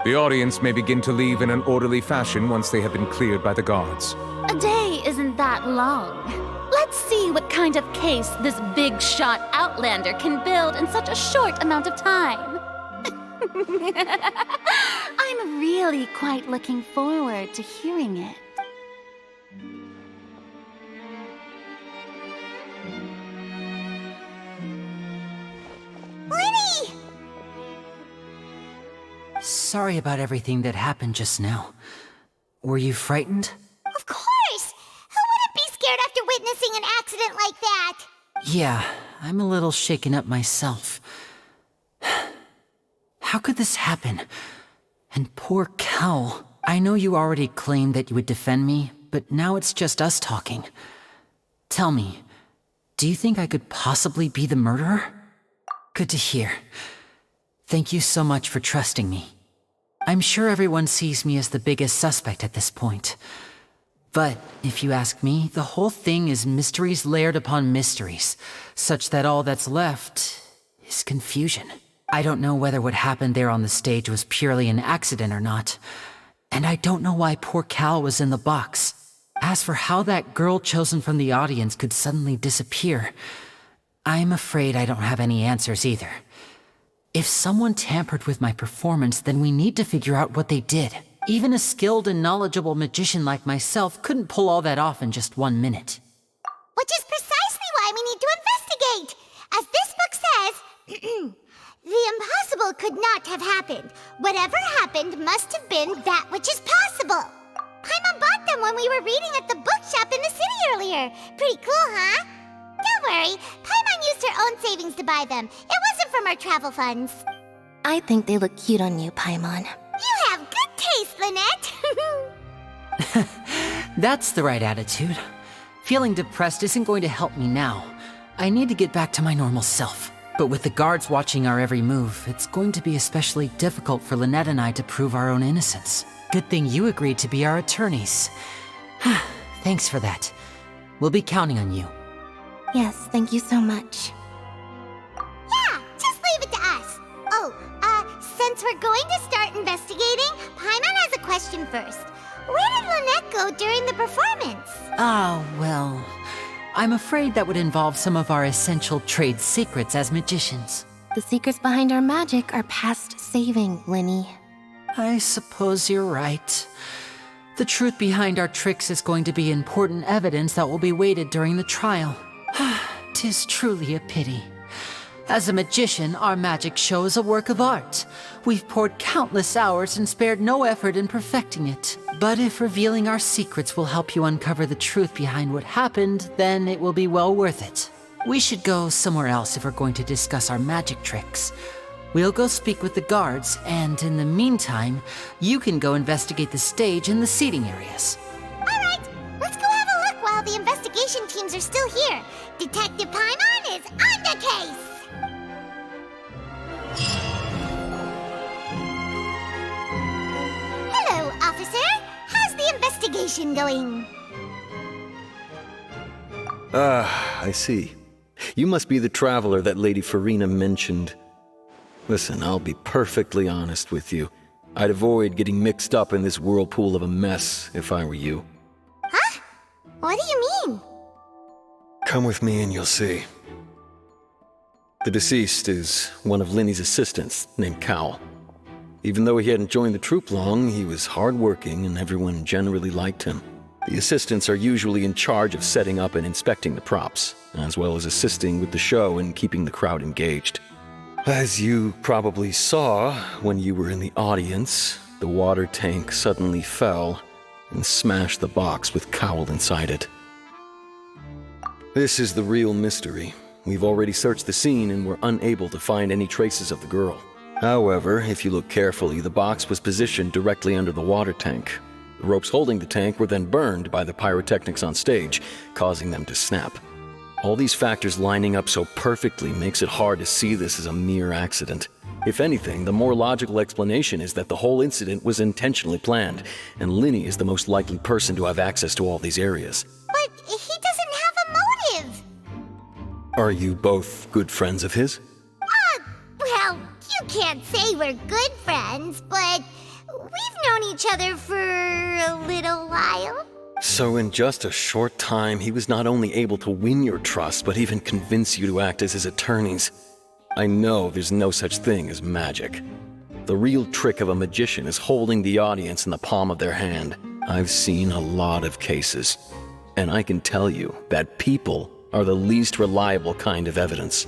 The audience may begin to leave in an orderly fashion once they have been cleared by the guards. A day isn't that long. Let's see what kind of case this big shot outlander can build in such a short amount of time. I'm really quite looking forward to hearing it. Lenny! Sorry about everything that happened just now. Were you frightened? Of course! Who wouldn't be scared after witnessing an accident like that? Yeah, I'm a little shaken up myself. How could this happen? And poor Cal. I know you already claimed that you would defend me, but now it's just us talking. Tell me, do you think I could possibly be the murderer? Good to hear. Thank you so much for trusting me. I'm sure everyone sees me as the biggest suspect at this point. But if you ask me, the whole thing is mysteries layered upon mysteries, such that all that's left is confusion. I don't know whether what happened there on the stage was purely an accident or not, and I don't know why poor Cal was in the box. As for how that girl chosen from the audience could suddenly disappear, I'm afraid I don't have any answers either. If someone tampered with my performance, then we need to figure out what they did. Even a skilled and knowledgeable magician like myself couldn't pull all that off in just 1 minute. Which is precisely why we need to investigate! As this book says, the impossible could not have happened. Whatever happened must have been that which is possible. Paimon bought them when we were reading at the bookshop in the city earlier. Pretty cool, huh? Don't worry, Paimon used her own savings to buy them. It wasn't from our travel funds. I think they look cute on you, Paimon. You have good taste, Lynette. That's the right attitude. Feeling depressed isn't going to help me now. I need to get back to my normal self. But with the guards watching our every move, it's going to be especially difficult for Lynette and I to prove our own innocence. Good thing you agreed to be our attorneys. Thanks for that. We'll be counting on you. Yes, thank you so much. Yeah, just leave it to us. Oh, since we're going to start investigating, Paimon has a question first. Where did Lynette go during the performance? Well, I'm afraid that would involve some of our essential trade secrets as magicians. The secrets behind our magic are past saving, Linny. I suppose you're right. The truth behind our tricks is going to be important evidence that will be weighted during the trial. 'Tis truly a pity. As a magician, our magic show is a work of art. We've poured countless hours and spared no effort in perfecting it. But if revealing our secrets will help you uncover the truth behind what happened, then it will be well worth it. We should go somewhere else if we're going to discuss our magic tricks. We'll go speak with the guards, and in the meantime, you can go investigate the stage and the seating areas. All right, let's go have a look while the investigation teams are still here. Detective Paimon is on the case! Hello, officer. How's the investigation going? I see. You must be the traveler that Lady Farina mentioned. Listen, I'll be perfectly honest with you. I'd avoid getting mixed up in this whirlpool of a mess if I were you. Huh? What do you mean? Come with me and you'll see. The deceased is one of Linny's assistants named Cal. Even though he hadn't joined the troupe long, he was hardworking and everyone generally liked him. The assistants are usually in charge of setting up and inspecting the props, as well as assisting with the show and keeping the crowd engaged. As you probably saw when you were in the audience, the water tank suddenly fell and smashed the box with Cowl inside it. This is the real mystery. We've already searched the scene and were unable to find any traces of the girl. However, if you look carefully, the box was positioned directly under the water tank. The ropes holding the tank were then burned by the pyrotechnics on stage, causing them to snap. All these factors lining up so perfectly makes it hard to see this as a mere accident. If anything, the more logical explanation is that the whole incident was intentionally planned, and Linny is the most likely person to have access to all these areas. But he doesn't have a motive. Are you both good friends of his? Well, you can't say we're good friends, but we've known each other for a little while. So in just a short time, he was not only able to win your trust, but even convince you to act as his attorneys. I know there's no such thing as magic. The real trick of a magician is holding the audience in the palm of their hand. I've seen a lot of cases, and I can tell you that people are the least reliable kind of evidence.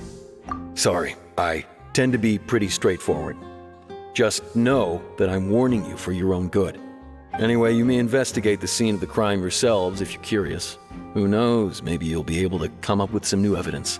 Sorry, I tend to be pretty straightforward. Just know that I'm warning you for your own good. Anyway, you may investigate the scene of the crime yourselves if you're curious. Who knows, maybe you'll be able to come up with some new evidence.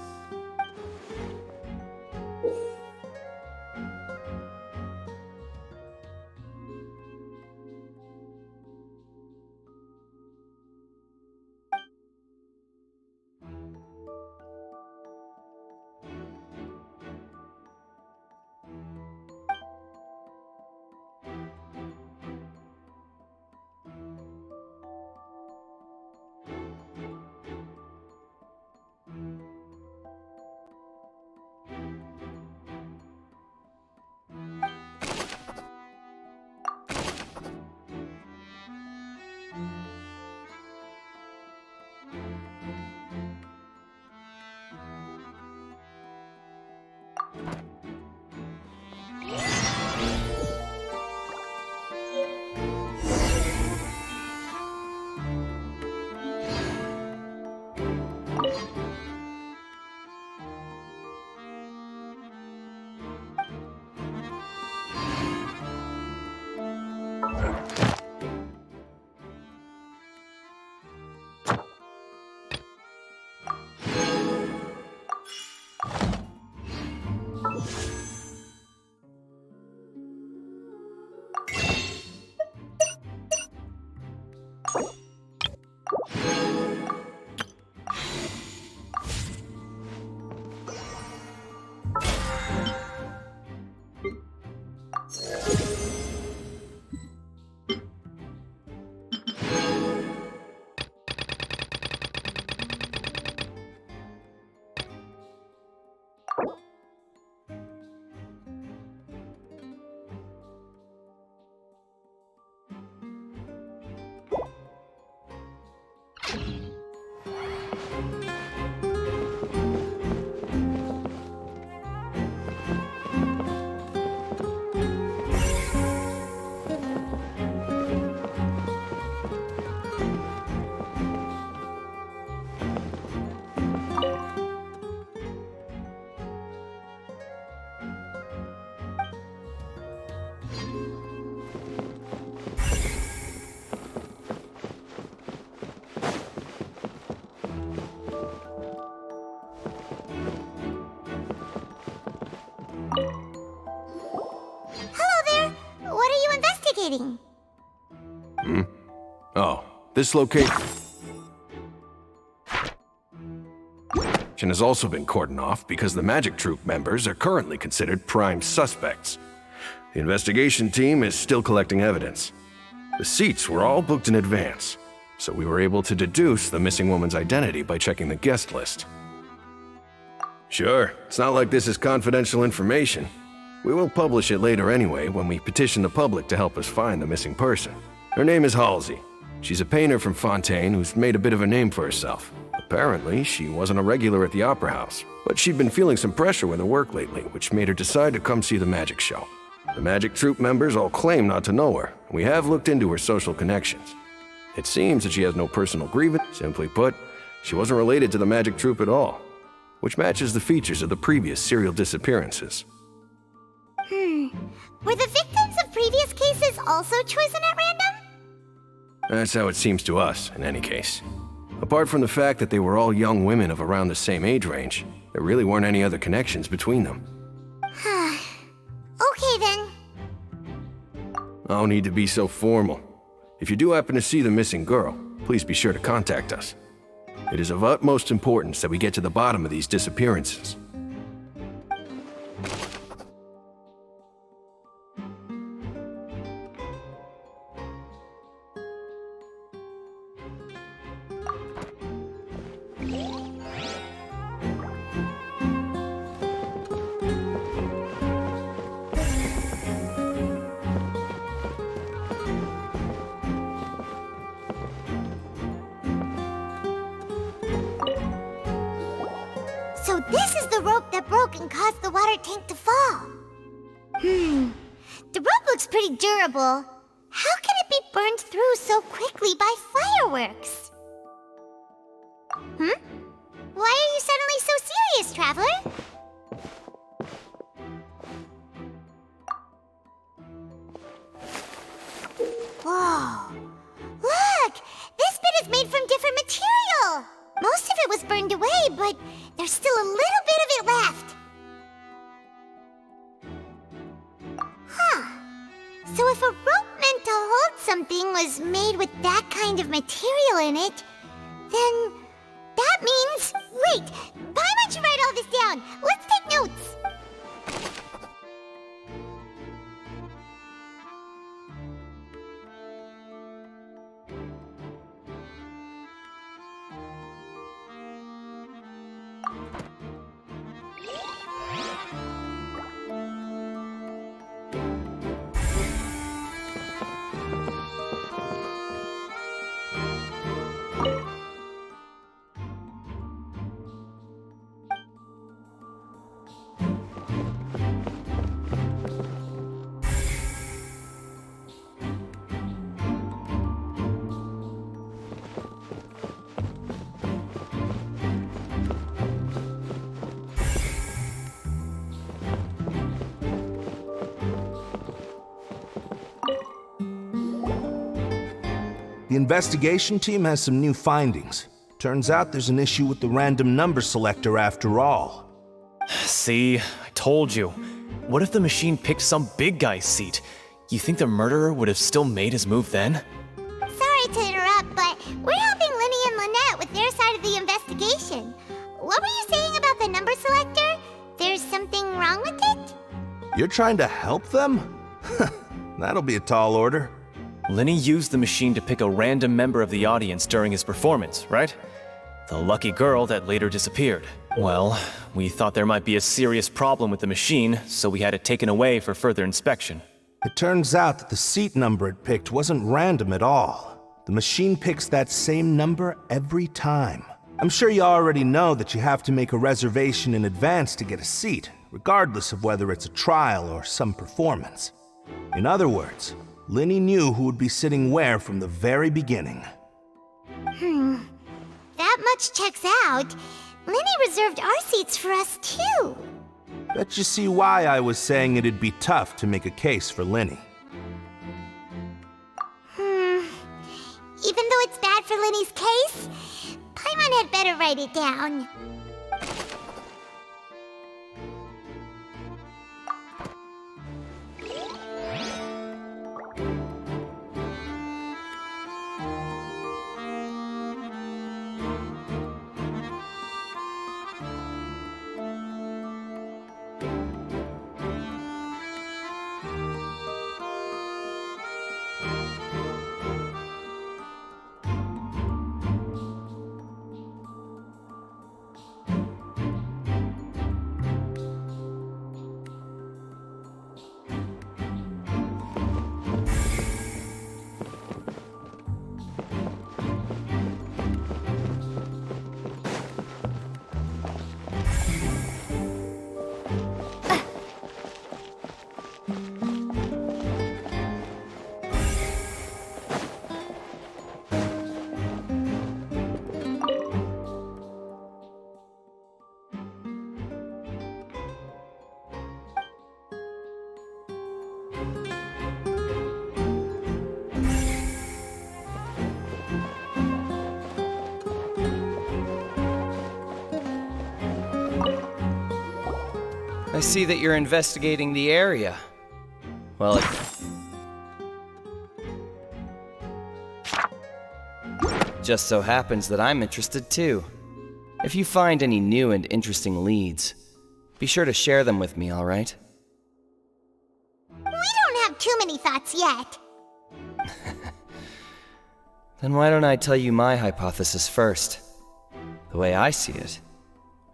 Oh, this location has also been cordoned off because the Magic Troop members are currently considered prime suspects. The investigation team is still collecting evidence. The seats were all booked in advance, so we were able to deduce the missing woman's identity by checking the guest list. Sure, it's not like this is confidential information. We will publish it later anyway when we petition the public to help us find the missing person. Her name is Halsey. She's a painter from Fontaine who's made a bit of a name for herself. Apparently, she wasn't a regular at the Opera House, but she'd been feeling some pressure with her work lately, which made her decide to come see the magic show. The Magic Troop members all claim not to know her. We have looked into her social connections. It seems that she has no personal grievance. Simply put, she wasn't related to the Magic Troop at all, which matches the features of the previous serial disappearances. Were the victims of previous cases also chosen at random? That's how it seems to us, in any case. Apart from the fact that they were all young women of around the same age range, there really weren't any other connections between them. Okay then. No need to be so formal. If you do happen to see the missing girl, please be sure to contact us. It is of utmost importance that we get to the bottom of these disappearances. So this is the rope that broke and caused the water tank to fall. The rope looks pretty durable. How can it be burned through so quickly by fireworks? Why are you suddenly so serious, Traveler? Whoa. Look! This bit is made from different material! Most of it was burned away, but there's still a little bit of it left. So if a rope meant to hold something was made with that kind of material in it, then that means... Wait! Paimon should write all this down! Let's take notes! The investigation team has some new findings. Turns out there's an issue with the random number selector after all. See, I told you. What if the machine picked some big guy's seat? You think the murderer would have still made his move then? Sorry to interrupt, but we're helping Linny and Lynette with their side of the investigation. What were you saying about the number selector? There's something wrong with it? You're trying to help them? That'll be a tall order. Linny used the machine to pick a random member of the audience during his performance, right? The lucky girl that later disappeared. Well, we thought there might be a serious problem with the machine, so we had it taken away for further inspection. It turns out that the seat number it picked wasn't random at all. The machine picks that same number every time. I'm sure you already know that you have to make a reservation in advance to get a seat, regardless of whether it's a trial or some performance. In other words, Linny knew who would be sitting where from the very beginning. That much checks out. Linny reserved our seats for us too. Bet you see why I was saying it'd be tough to make a case for Linny. Even though it's bad for Linny's case, Paimon had better write it down. I see that you're investigating the area. Well, just so happens that I'm interested too. If you find any new and interesting leads, be sure to share them with me, alright? We don't have too many thoughts yet. Then why don't I tell you my hypothesis first? The way I see it.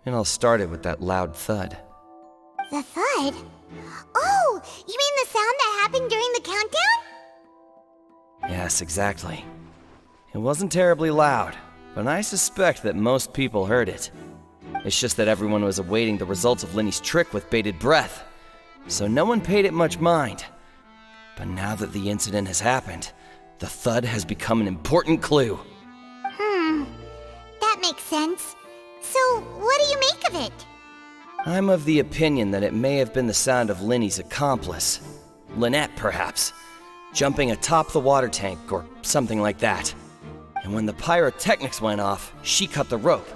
And I'll start it with that loud thud. The thud? Oh, you mean the sound that happened during the countdown? Yes, exactly. It wasn't terribly loud, but I suspect that most people heard it. It's just that everyone was awaiting the results of Linny's trick with bated breath, so no one paid it much mind. But now that the incident has happened, the thud has become an important clue. That makes sense. So, what do you make of it? I'm of the opinion that it may have been the sound of Linny's accomplice. Lynette, perhaps. Jumping atop the water tank or something like that. And when the pyrotechnics went off, she cut the rope,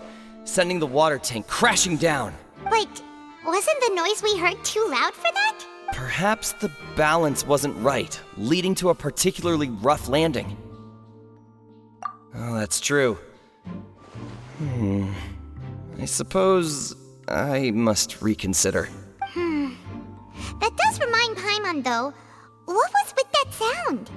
sending the water tank crashing down. But wasn't the noise we heard too loud for that? Perhaps the balance wasn't right, leading to a particularly rough landing. Oh, that's true. I suppose I must reconsider. That does remind Paimon, though. What was with that sound?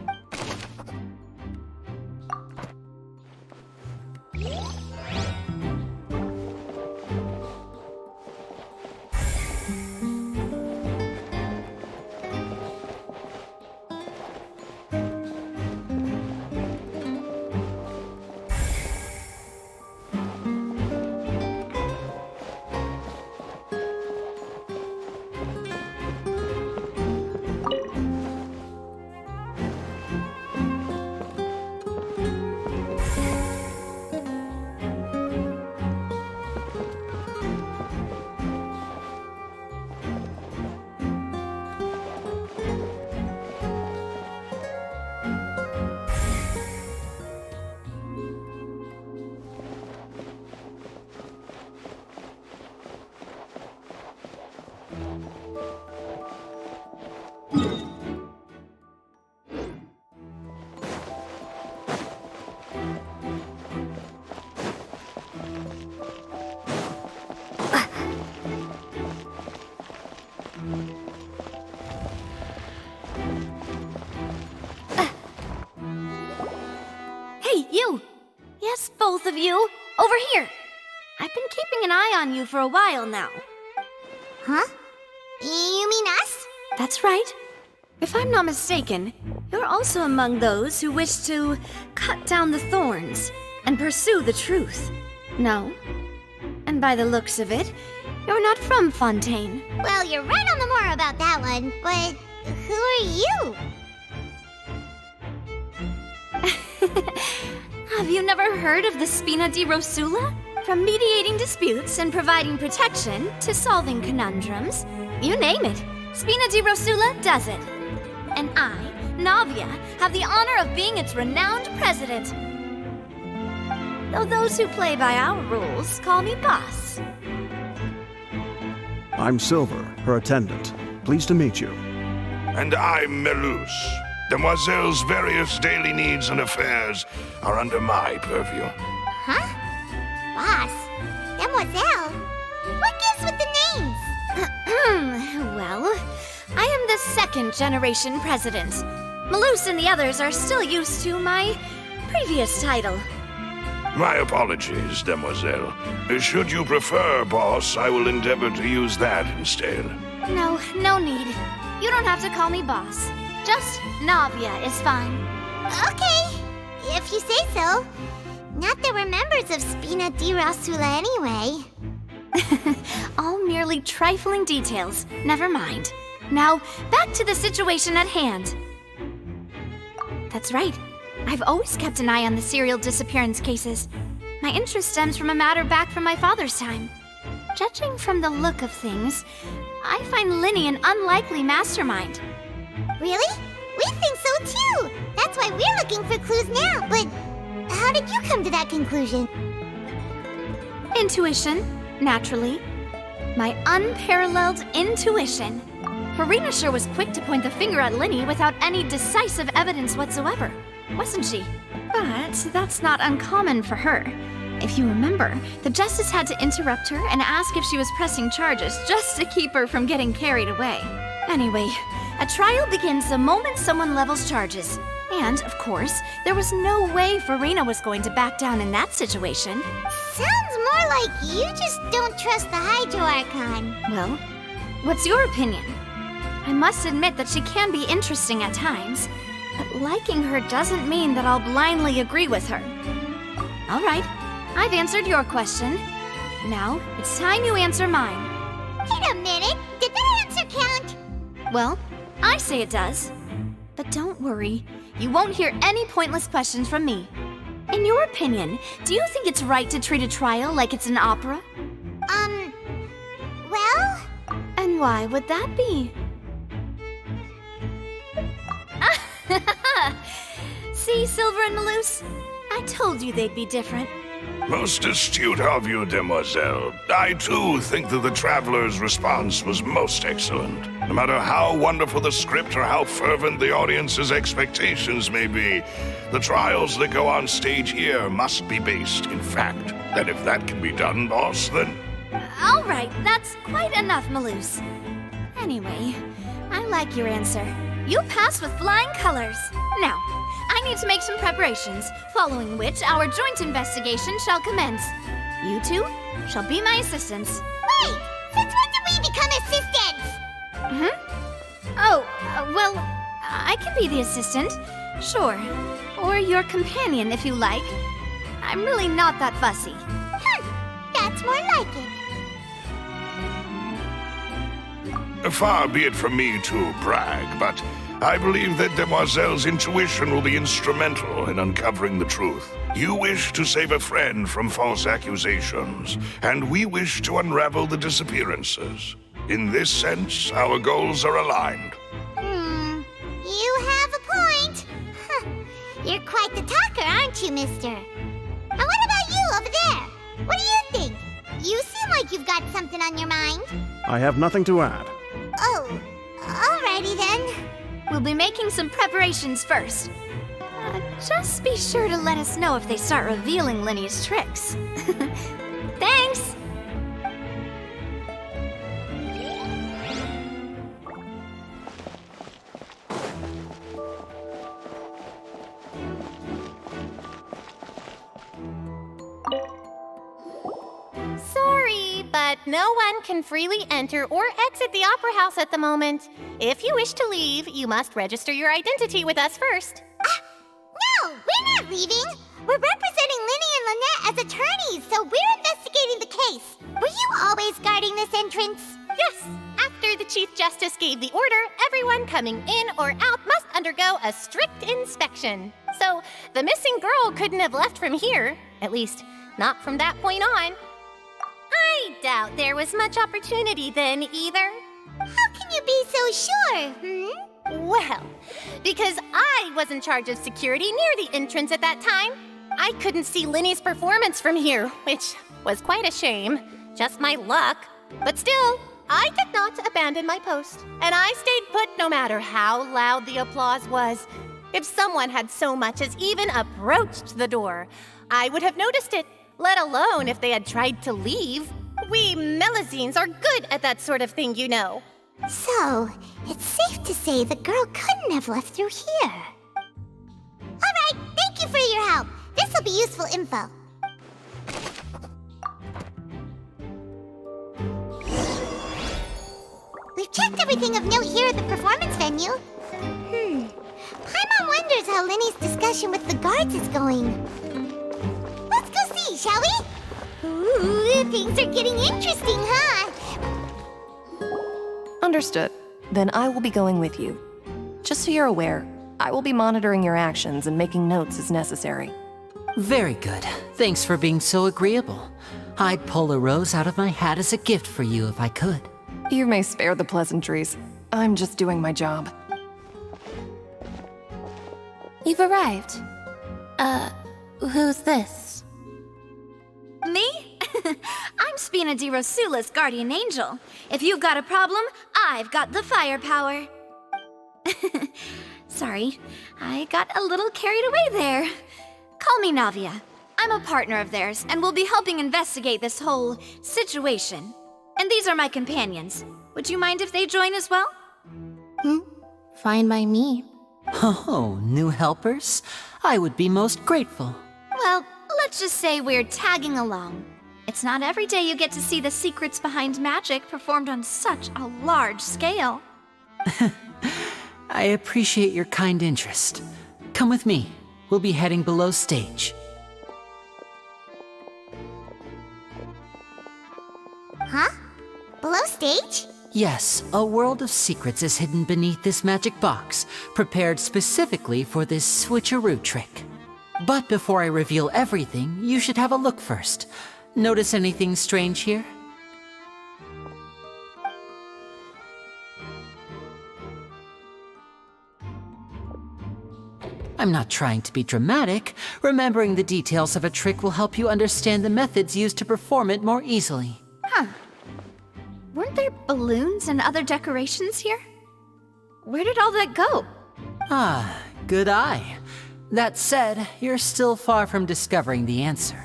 Hey, you! Yes, both of you! Over here! I've been keeping an eye on you for a while now. Huh? You mean us? That's right. If I'm not mistaken, you're also among those who wish to cut down the thorns and pursue the truth. No? And by the looks of it, you're not from Fontaine. Well, you're right on the more about that one, but who are you? Have you never heard of the Spina di Rosula? From mediating disputes and providing protection to solving conundrums, you name it, Spina di Rosula does it. And I, Navia, have the honor of being its renowned president. Though those who play by our rules call me boss. I'm Silver, her attendant. Pleased to meet you. And I'm Melus. Demoiselle's various daily needs and affairs are under my purview. Huh? Boss? Demoiselle? What gives with the names? Well, I am the second generation president. Melus and the others are still used to my previous title. My apologies, Demoiselle. Should you prefer, boss, I will endeavor to use that instead. No need. You don't have to call me boss. Just Navia is fine. Okay, if you say so. Not that we're members of Spina di Rosula anyway. All merely trifling details. Never mind. Now, back to the situation at hand. That's right. I've always kept an eye on the serial disappearance cases. My interest stems from a matter back from my father's time. Judging from the look of things, I find Linny an unlikely mastermind. Really? We think so too! That's why we're looking for clues now, but how did you come to that conclusion? Intuition, naturally. My unparalleled intuition. Remembrance was quick to point the finger at Linny without any decisive evidence whatsoever, wasn't she? But that's not uncommon for her. If you remember, the Justice had to interrupt her and ask if she was pressing charges just to keep her from getting carried away. Anyway, a trial begins the moment someone levels charges. And, of course, there was no way Farina was going to back down in that situation. Sounds more like you just don't trust the Hydro Archon. Well, what's your opinion? I must admit that she can be interesting at times, but liking her doesn't mean that I'll blindly agree with her. All right, I've answered your question. Now, it's time you answer mine. Wait a minute, did that answer count? Well, I say it does. But don't worry, you won't hear any pointless questions from me. In your opinion, do you think it's right to treat a trial like it's an opera? Well? And why would that be? See, Silver and Maloose? I told you they'd be different. Most astute of you, demoiselle. I too think that the Traveler's response was most excellent. No matter how wonderful the script or how fervent the audience's expectations may be, the trials that go on stage here must be based in fact. And if that can be done, boss, then... All right, that's quite enough, Maloose. Anyway, I like your answer. You passed with flying colors. Now, I need to make some preparations, following which our joint investigation shall commence. You two shall be my assistants. Wait! Since when did we become assistants? Oh, well, I can be the assistant, sure. Or your companion, if you like. I'm really not that fussy. That's more like it. Far be it from me to brag, but I believe that Demoiselle's intuition will be instrumental in uncovering the truth. You wish to save a friend from false accusations, and we wish to unravel the disappearances. In this sense, our goals are aligned. You have a point. You're quite the talker, aren't you, mister? And what about you over there? What do you think? You seem like you've got something on your mind. I have nothing to add. Oh, alrighty then. We'll be making some preparations first. Just be sure to let us know if they start revealing Linny's tricks. Thanks! Sorry, but no one can freely enter or exit the Opera House at the moment. If you wish to leave, you must register your identity with us first. No, we're not leaving. We're representing Linny and Lynette as attorneys, so we're investigating the case. Were you always guarding this entrance? Yes. After the Chief Justice gave the order, everyone coming in or out must undergo a strict inspection. So the missing girl couldn't have left from here. At least, not from that point on. I doubt there was much opportunity then either. How can you be so sure, Well, because I was in charge of security near the entrance at that time. I couldn't see Linny's performance from here, which was quite a shame. Just my luck. But still, I did not abandon my post. And I stayed put no matter how loud the applause was. If someone had so much as even approached the door, I would have noticed it, let alone if they had tried to leave. We Melazines are good at that sort of thing, you know. So, it's safe to say the girl couldn't have left through here. Alright, thank you for your help. This will be useful info. We've checked everything of note here at the performance venue. Paimon wonders how Linny's discussion with the guards is going. Let's go see, shall we? Ooh, things are getting interesting, huh? Understood. Then I will be going with you. Just so you're aware, I will be monitoring your actions and making notes as necessary. Very good. Thanks for being so agreeable. I'd pull a rose out of my hat as a gift for you if I could. You may spare the pleasantries. I'm just doing my job. You've arrived. Who's this? Me? I'm Spina di Rosula's guardian angel. If you've got a problem, I've got the firepower. Sorry, I got a little carried away there. Call me Navia. I'm a partner of theirs, and will be helping investigate this whole situation. And these are my companions. Would you mind if they join as well? Fine by me. Oh, new helpers? I would be most grateful. Well, let's just say we're tagging along. It's not every day you get to see the secrets behind magic performed on such a large scale. I appreciate your kind interest. Come with me. We'll be heading below stage. Huh? Below stage? Yes, a world of secrets is hidden beneath this magic box, prepared specifically for this switcheroo trick. But before I reveal everything, you should have a look first. Notice anything strange here? I'm not trying to be dramatic. Remembering the details of a trick will help you understand the methods used to perform it more easily. Huh. Weren't there balloons and other decorations here? Where did all that go? Ah, good eye. That said, you're still far from discovering the answer.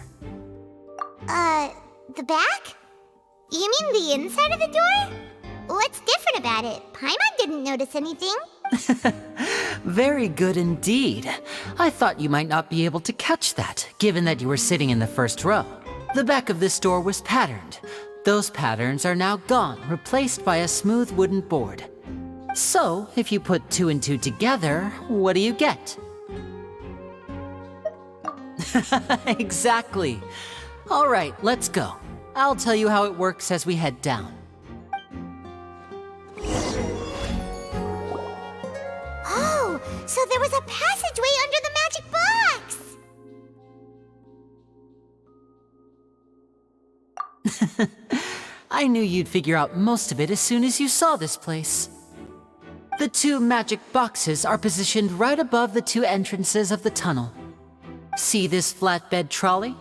The back? You mean the inside of the door? What's different about it? Paimon didn't notice anything. Very good indeed. I thought you might not be able to catch that, given that you were sitting in the first row. The back of this door was patterned. Those patterns are now gone, replaced by a smooth wooden board. So, if you put 2 and 2 together, what do you get? Exactly. All right, let's go. I'll tell you how it works as we head down. Oh, so there was a passageway under the magic box! I knew you'd figure out most of it as soon as you saw this place. The 2 magic boxes are positioned right above the 2 entrances of the tunnel. See this flatbed trolley?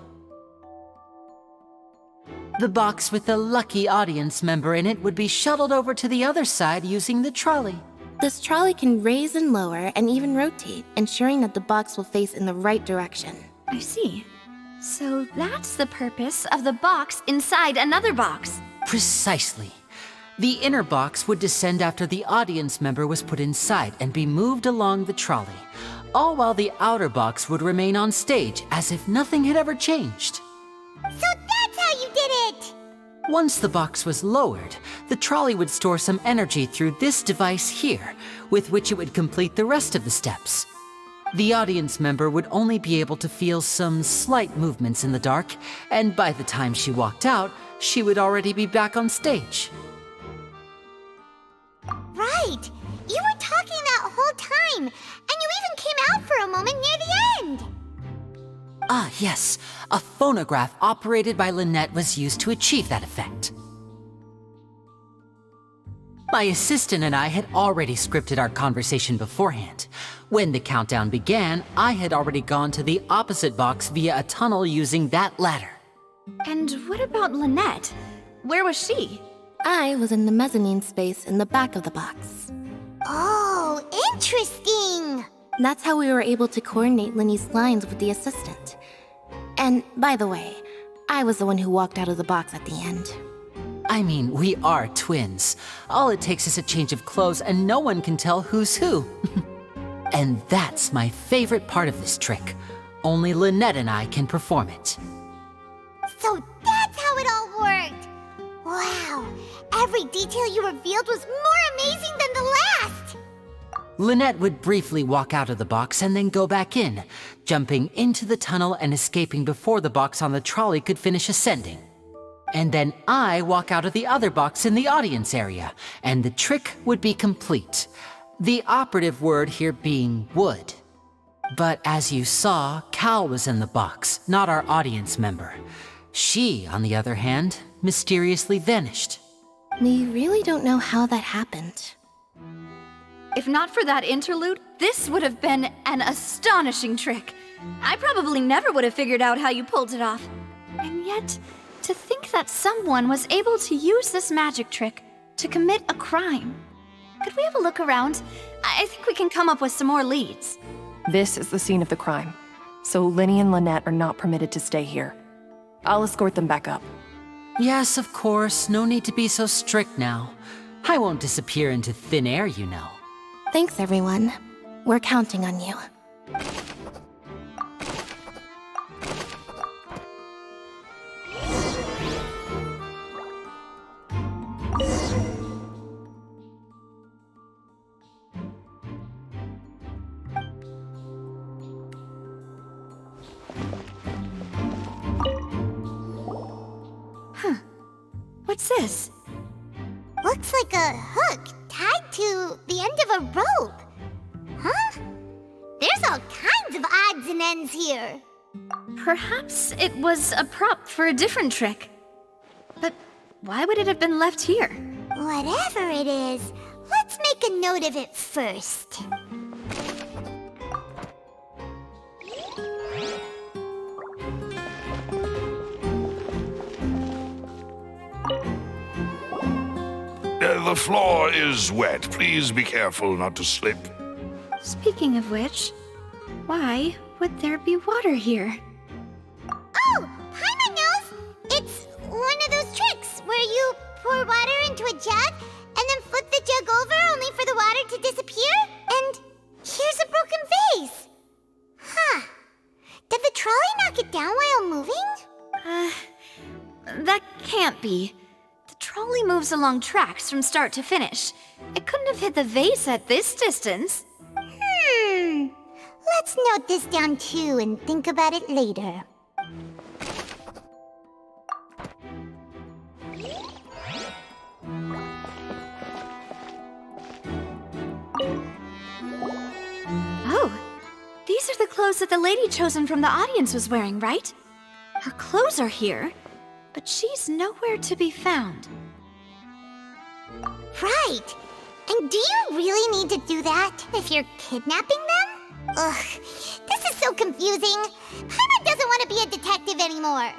The box with the lucky audience member in it would be shuttled over to the other side using the trolley. This trolley can raise and lower and even rotate, ensuring that the box will face in the right direction. I see. So that's the purpose of the box inside another box. Precisely. The inner box would descend after the audience member was put inside and be moved along the trolley, all while the outer box would remain on stage as if nothing had ever changed. So that's how you did it! Once the box was lowered, the trolley would store some energy through this device here, with which it would complete the rest of the steps. The audience member would only be able to feel some slight movements in the dark, and by the time she walked out, she would already be back on stage. Right! You were talking that whole time, and you even came out for a moment near the end! Ah, yes. A phonograph operated by Lynette was used to achieve that effect. My assistant and I had already scripted our conversation beforehand. When the countdown began, I had already gone to the opposite box via a tunnel using that ladder. And what about Lynette? Where was she? I was in the mezzanine space in the back of the box. Oh, interesting! That's how we were able to coordinate Linny's lines with the assistant. And, by the way, I was the one who walked out of the box at the end. I mean, we are twins. All it takes is a change of clothes and no one can tell who's who. And that's my favorite part of this trick. Only Lynette and I can perform it. So that's how it all worked! Wow, every detail you revealed was more amazing than the last! Lynette would briefly walk out of the box and then go back in, jumping into the tunnel and escaping before the box on the trolley could finish ascending. And then I walk out of the other box in the audience area, and the trick would be complete. The operative word here being would. But as you saw, Cal was in the box, not our audience member. She, on the other hand, mysteriously vanished. We really don't know how that happened. If not for that interlude, this would have been an astonishing trick. I probably never would have figured out how you pulled it off. And yet, to think that someone was able to use this magic trick to commit a crime. Could we have a look around? I think we can come up with some more leads. This is the scene of the crime. so Linny and Lynette are not permitted to stay here. I'll escort them back up. Yes, of course. No need to be so strict now. I won't disappear into thin air, you know. Thanks, everyone. We're counting on you. What's this? Looks like a hook tied to the end of a rope. Huh? There's all kinds of odds and ends here. Perhaps it was a prop for a different trick. But why would it have been left here? Whatever it is, let's make a note of it first. The floor is wet. Please be careful not to slip. Speaking of which, why would there be water here? Oh, Paimon knows! It's one of those tricks where you pour water into a jug and then flip the jug over only for the water to disappear. And here's a broken vase. Huh. Did the trolley knock it down while moving? That can't be. The trolley moves along tracks from start to finish. It couldn't have hit the vase at this distance. Let's note this down too and think about it later. Oh, these are the clothes that the lady chosen from the audience was wearing, right? Her clothes are here, but she's nowhere to be found. Right. And do you really need to do that if you're kidnapping them? Ugh, this is so confusing. Paimon doesn't want to be a detective anymore.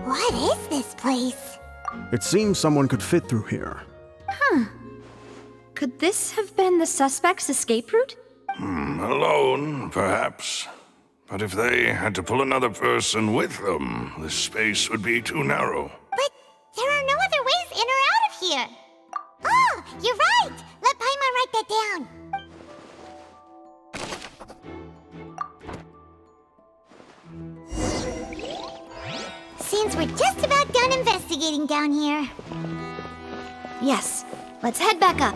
What is this place? It seems someone could fit through here. Could this have been the suspect's escape route? Alone, perhaps. But if they had to pull another person with them, the space would be too narrow. But there are no other ways in or out of here. Oh, you're right! Let Paimon write that down. Seems we're just about done investigating down here. Yes, let's head back up.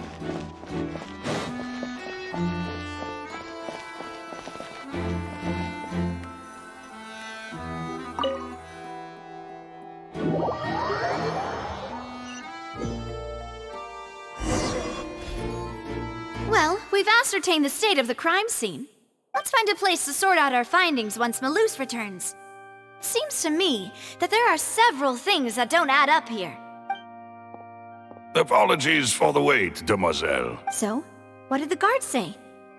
Well, we've ascertained the state of the crime scene. Let's find a place to sort out our findings once Malus returns. It seems to me that there are several things that don't add up here. Apologies for the wait, demoiselle. So, what did the guards say?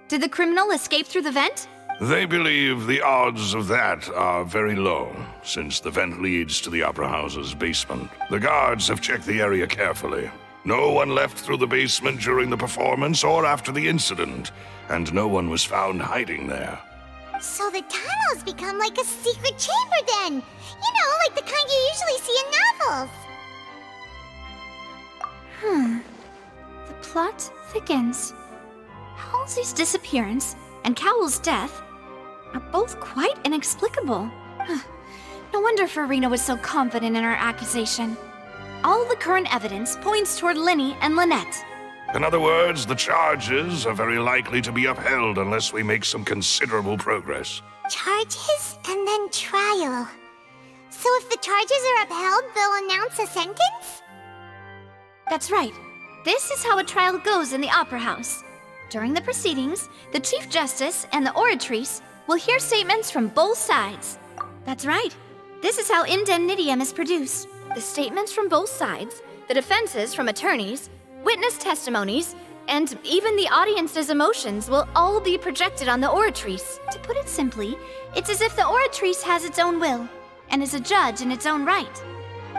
Did the criminal escape through the vent? They believe the odds of that are very low, since the vent leads to the Opera House's basement. The guards have checked the area carefully. No one left through the basement during the performance or after the incident, and no one was found hiding there. So the tunnels become like a secret chamber then! You know, like the kind you usually see in novels! The plot thickens. Halsey's disappearance and Cowell's death are both quite inexplicable. No wonder Farina was so confident in her accusation. All the current evidence points toward Linny and Lynette. In other words, the charges are very likely to be upheld unless we make some considerable progress. Charges and then trial. So if the charges are upheld, they'll announce a sentence? That's right. This is how a trial goes in the Opera House. During the proceedings, the Chief Justice and the Oratrice will hear statements from both sides. That's right. This is how indemnitium is produced. The statements from both sides, the defenses from attorneys, witness testimonies, and even the audience's emotions will all be projected on the Oratrice. To put it simply, it's as if the Oratrice has its own will and is a judge in its own right.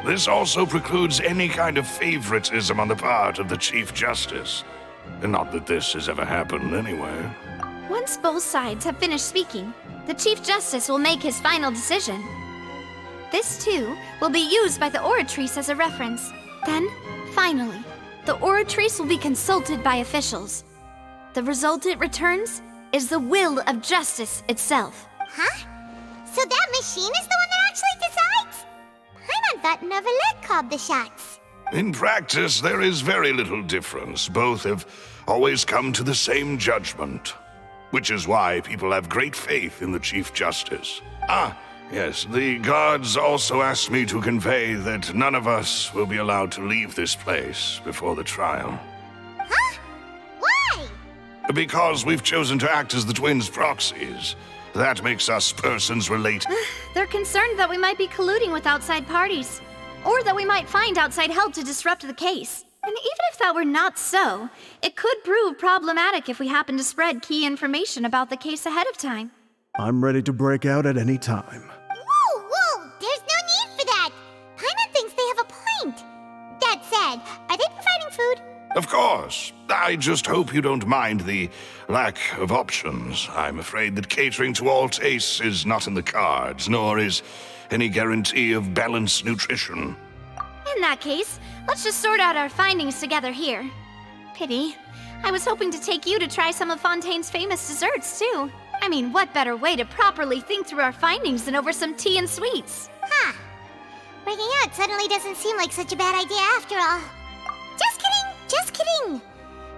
This also precludes any kind of favoritism on the part of the Chief Justice. And not that this has ever happened anyway. Once both sides have finished speaking, the Chief Justice will make his final decision. This, too, will be used by the Oratrice as a reference. Then, finally, the Oratrice will be consulted by officials. The result it returns is the will of justice itself. Huh? So that machine is the one that actually decides? Paimon thought Neuvillette called the shots. In practice, there is very little difference. Both have always come to the same judgment. Which is why people have great faith in the Chief Justice. Yes, the guards also asked me to convey that none of us will be allowed to leave this place before the trial. Huh? Why? Because we've chosen to act as the twins' proxies. That makes us persons related. They're concerned that we might be colluding with outside parties, or that we might find outside help to disrupt the case. And even if that were not so, it could prove problematic if we happen to spread key information about the case ahead of time. I'm ready to break out at any time. Whoa! There's no need for that! Paimon thinks they have a point. That said, are they providing food? Of course. I just hope you don't mind the lack of options. I'm afraid that catering to all tastes is not in the cards, nor is any guarantee of balanced nutrition. In that case, let's just sort out our findings together here. Pity. I was hoping to take you to try some of Fontaine's famous desserts, too. I mean, what better way to properly think through our findings than over some tea and sweets? Huh. Breaking out suddenly doesn't seem like such a bad idea after all. Just kidding! Just kidding!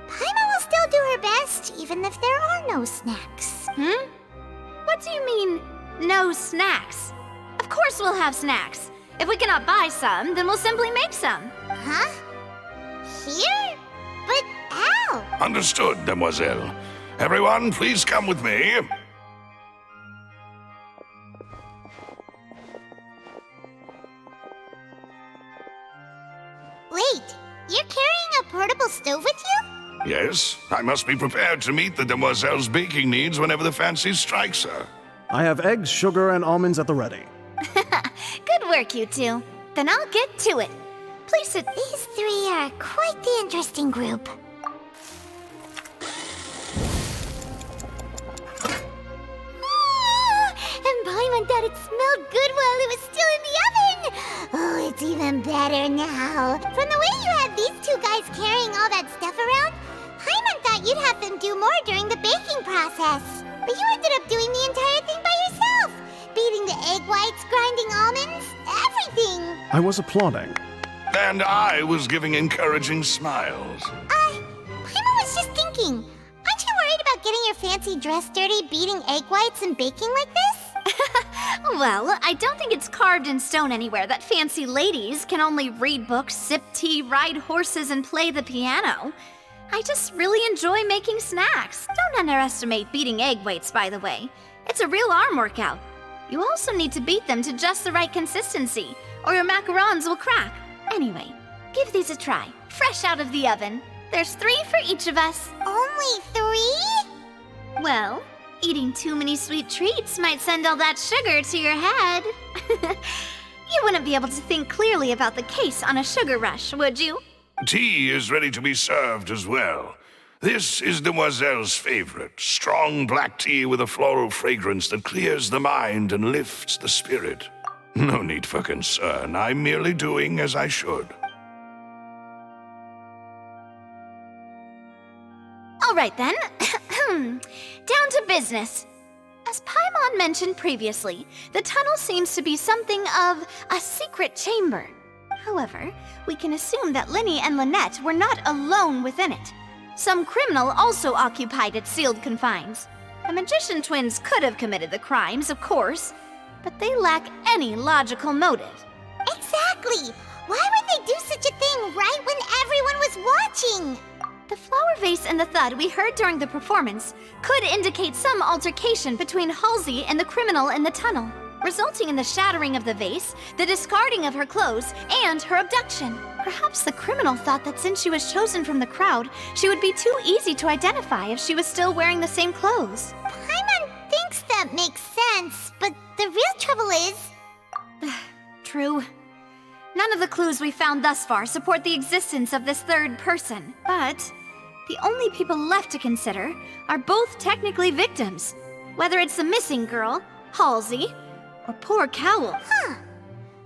Paimon will still do her best, even if there are no snacks. What do you mean, no snacks? Of course we'll have snacks. If we cannot buy some, then we'll simply make some. Huh? Here? But how? Understood, Demoiselle. Everyone, please come with me. Wait, you're carrying a portable stove with you? Yes, I must be prepared to meet the Demoiselle's baking needs whenever the fancy strikes her. I have eggs, sugar, and almonds at the ready. Good work, you two. Then I'll get to it. Please sit. These three are quite the interesting group. And Paimon thought it smelled good while it was still in the oven! Oh, it's even better now. From the way you had these two guys carrying all that stuff around, Paimon thought you'd have them do more during the baking process. But you ended up doing the entire thing by yourself! Beating the egg whites, grinding almonds, everything! I was applauding. And I was giving encouraging smiles. Paimon was just thinking, aren't you worried about getting your fancy dress dirty, beating egg whites and baking like this? Well, I don't think it's carved in stone anywhere that fancy ladies can only read books, sip tea, ride horses, and play the piano. I just really enjoy making snacks. Don't underestimate beating egg whites, by the way. It's a real arm workout. You also need to beat them to just the right consistency, or your macarons will crack. Anyway, give these a try, fresh out of the oven. There's 3 for each of us. Only 3? Well, eating too many sweet treats might send all that sugar to your head. You wouldn't be able to think clearly about the case on a sugar rush, would you? Tea is ready to be served as well. This is Demoiselle's favorite, strong black tea with a floral fragrance that clears the mind and lifts the spirit. No need for concern. I'm merely doing as I should. All right then. Down to business. As Paimon mentioned previously, the tunnel seems to be something of a secret chamber. However, we can assume that Linny and Lynette were not alone within it. Some criminal also occupied its sealed confines. The magician twins could have committed the crimes, of course, but they lack any logical motive. Exactly! Why would they do such a thing right when everyone was watching? The flower vase and the thud we heard during the performance could indicate some altercation between Halsey and the criminal in the tunnel, resulting in the shattering of the vase, the discarding of her clothes, and her abduction. Perhaps the criminal thought that since she was chosen from the crowd, she would be too easy to identify if she was still wearing the same clothes. Paimon thinks that makes sense, but the real trouble is... True. None of the clues we found thus far support the existence of this third person, but the only people left to consider are both technically victims, whether it's the missing girl, Halsey, or poor Cowl. Huh.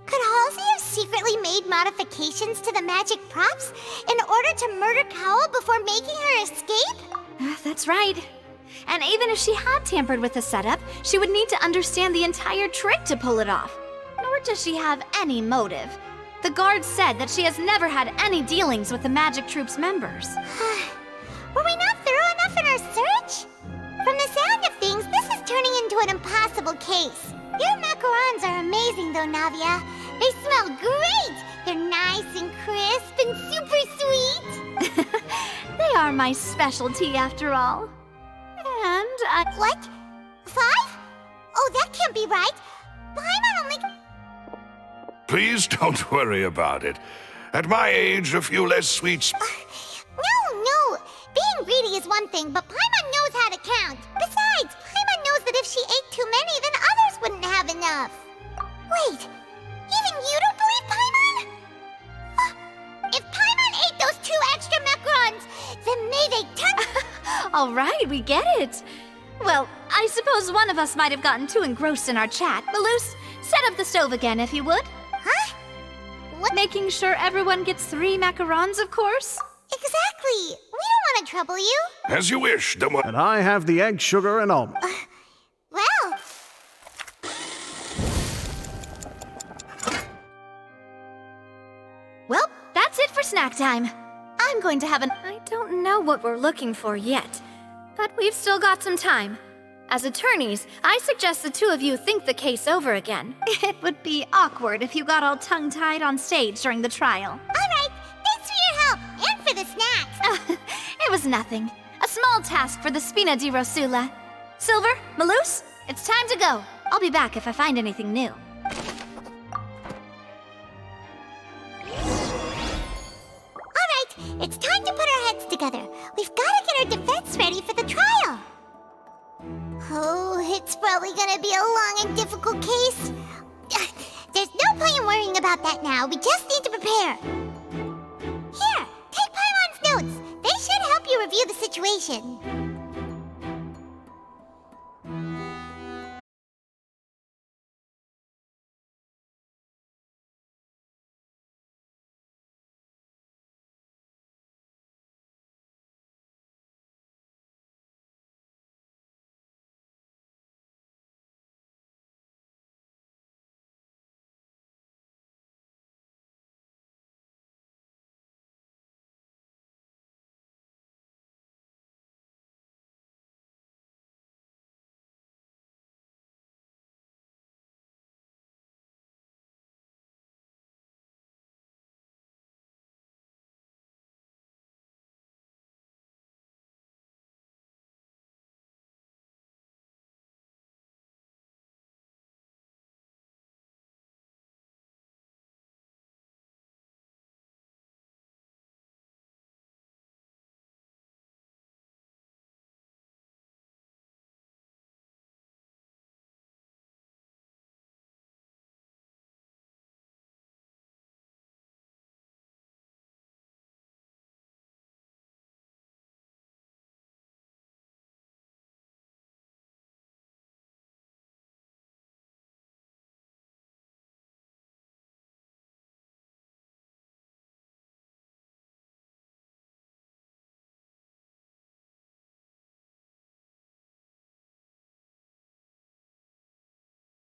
Could Halsey have secretly made modifications to the magic props in order to murder Cowl before making her escape? That's right. And even if she had tampered with the setup, she would need to understand the entire trick to pull it off. Nor does she have any motive. The guard said that she has never had any dealings with the Magic Troop's members. Were we not thorough enough in our search? From the sound of things, this is turning into an impossible case. Your macarons are amazing though, Navia. They smell great! They're nice and crisp and super sweet! They are my specialty after all. And What? 5? Oh, that can't be right. Paimon only... Please don't worry about it. At my age, a few less sweets... No. Being greedy is one thing, but Paimon knows how to count. Besides, Paimon knows that if she ate too many, then others wouldn't have enough. Wait, even you don't believe Paimon? If Paimon ate those 2 extra macarons, then may they turn... all right, we get it. Well, I suppose one of us might have gotten too engrossed in our chat. Malus, set up the stove again if you would. Huh? What? Making sure everyone gets 3 macarons, of course. Exactly. We don't want to trouble you. As you wish, And I have the egg, sugar, and almond. Well... Well, that's it for snack time. I'm going to have an... I don't know what we're looking for yet, but we've still got some time. As attorneys, I suggest the 2 of you think the case over again. It would be awkward if you got all tongue-tied on stage during the trial. All right. Thanks for your help and for the snacks. It was nothing. A small task for the Spina di Rosula. Silver, Malus, it's time to go. I'll be back if I find anything new. All right, it's time to put our heads together. We've got to get our defense ready for the trial. Oh, it's probably gonna be a long and difficult case. There's no point in worrying about that now. We just need to prepare. Here, take Paimon's notes. They should help you review the situation.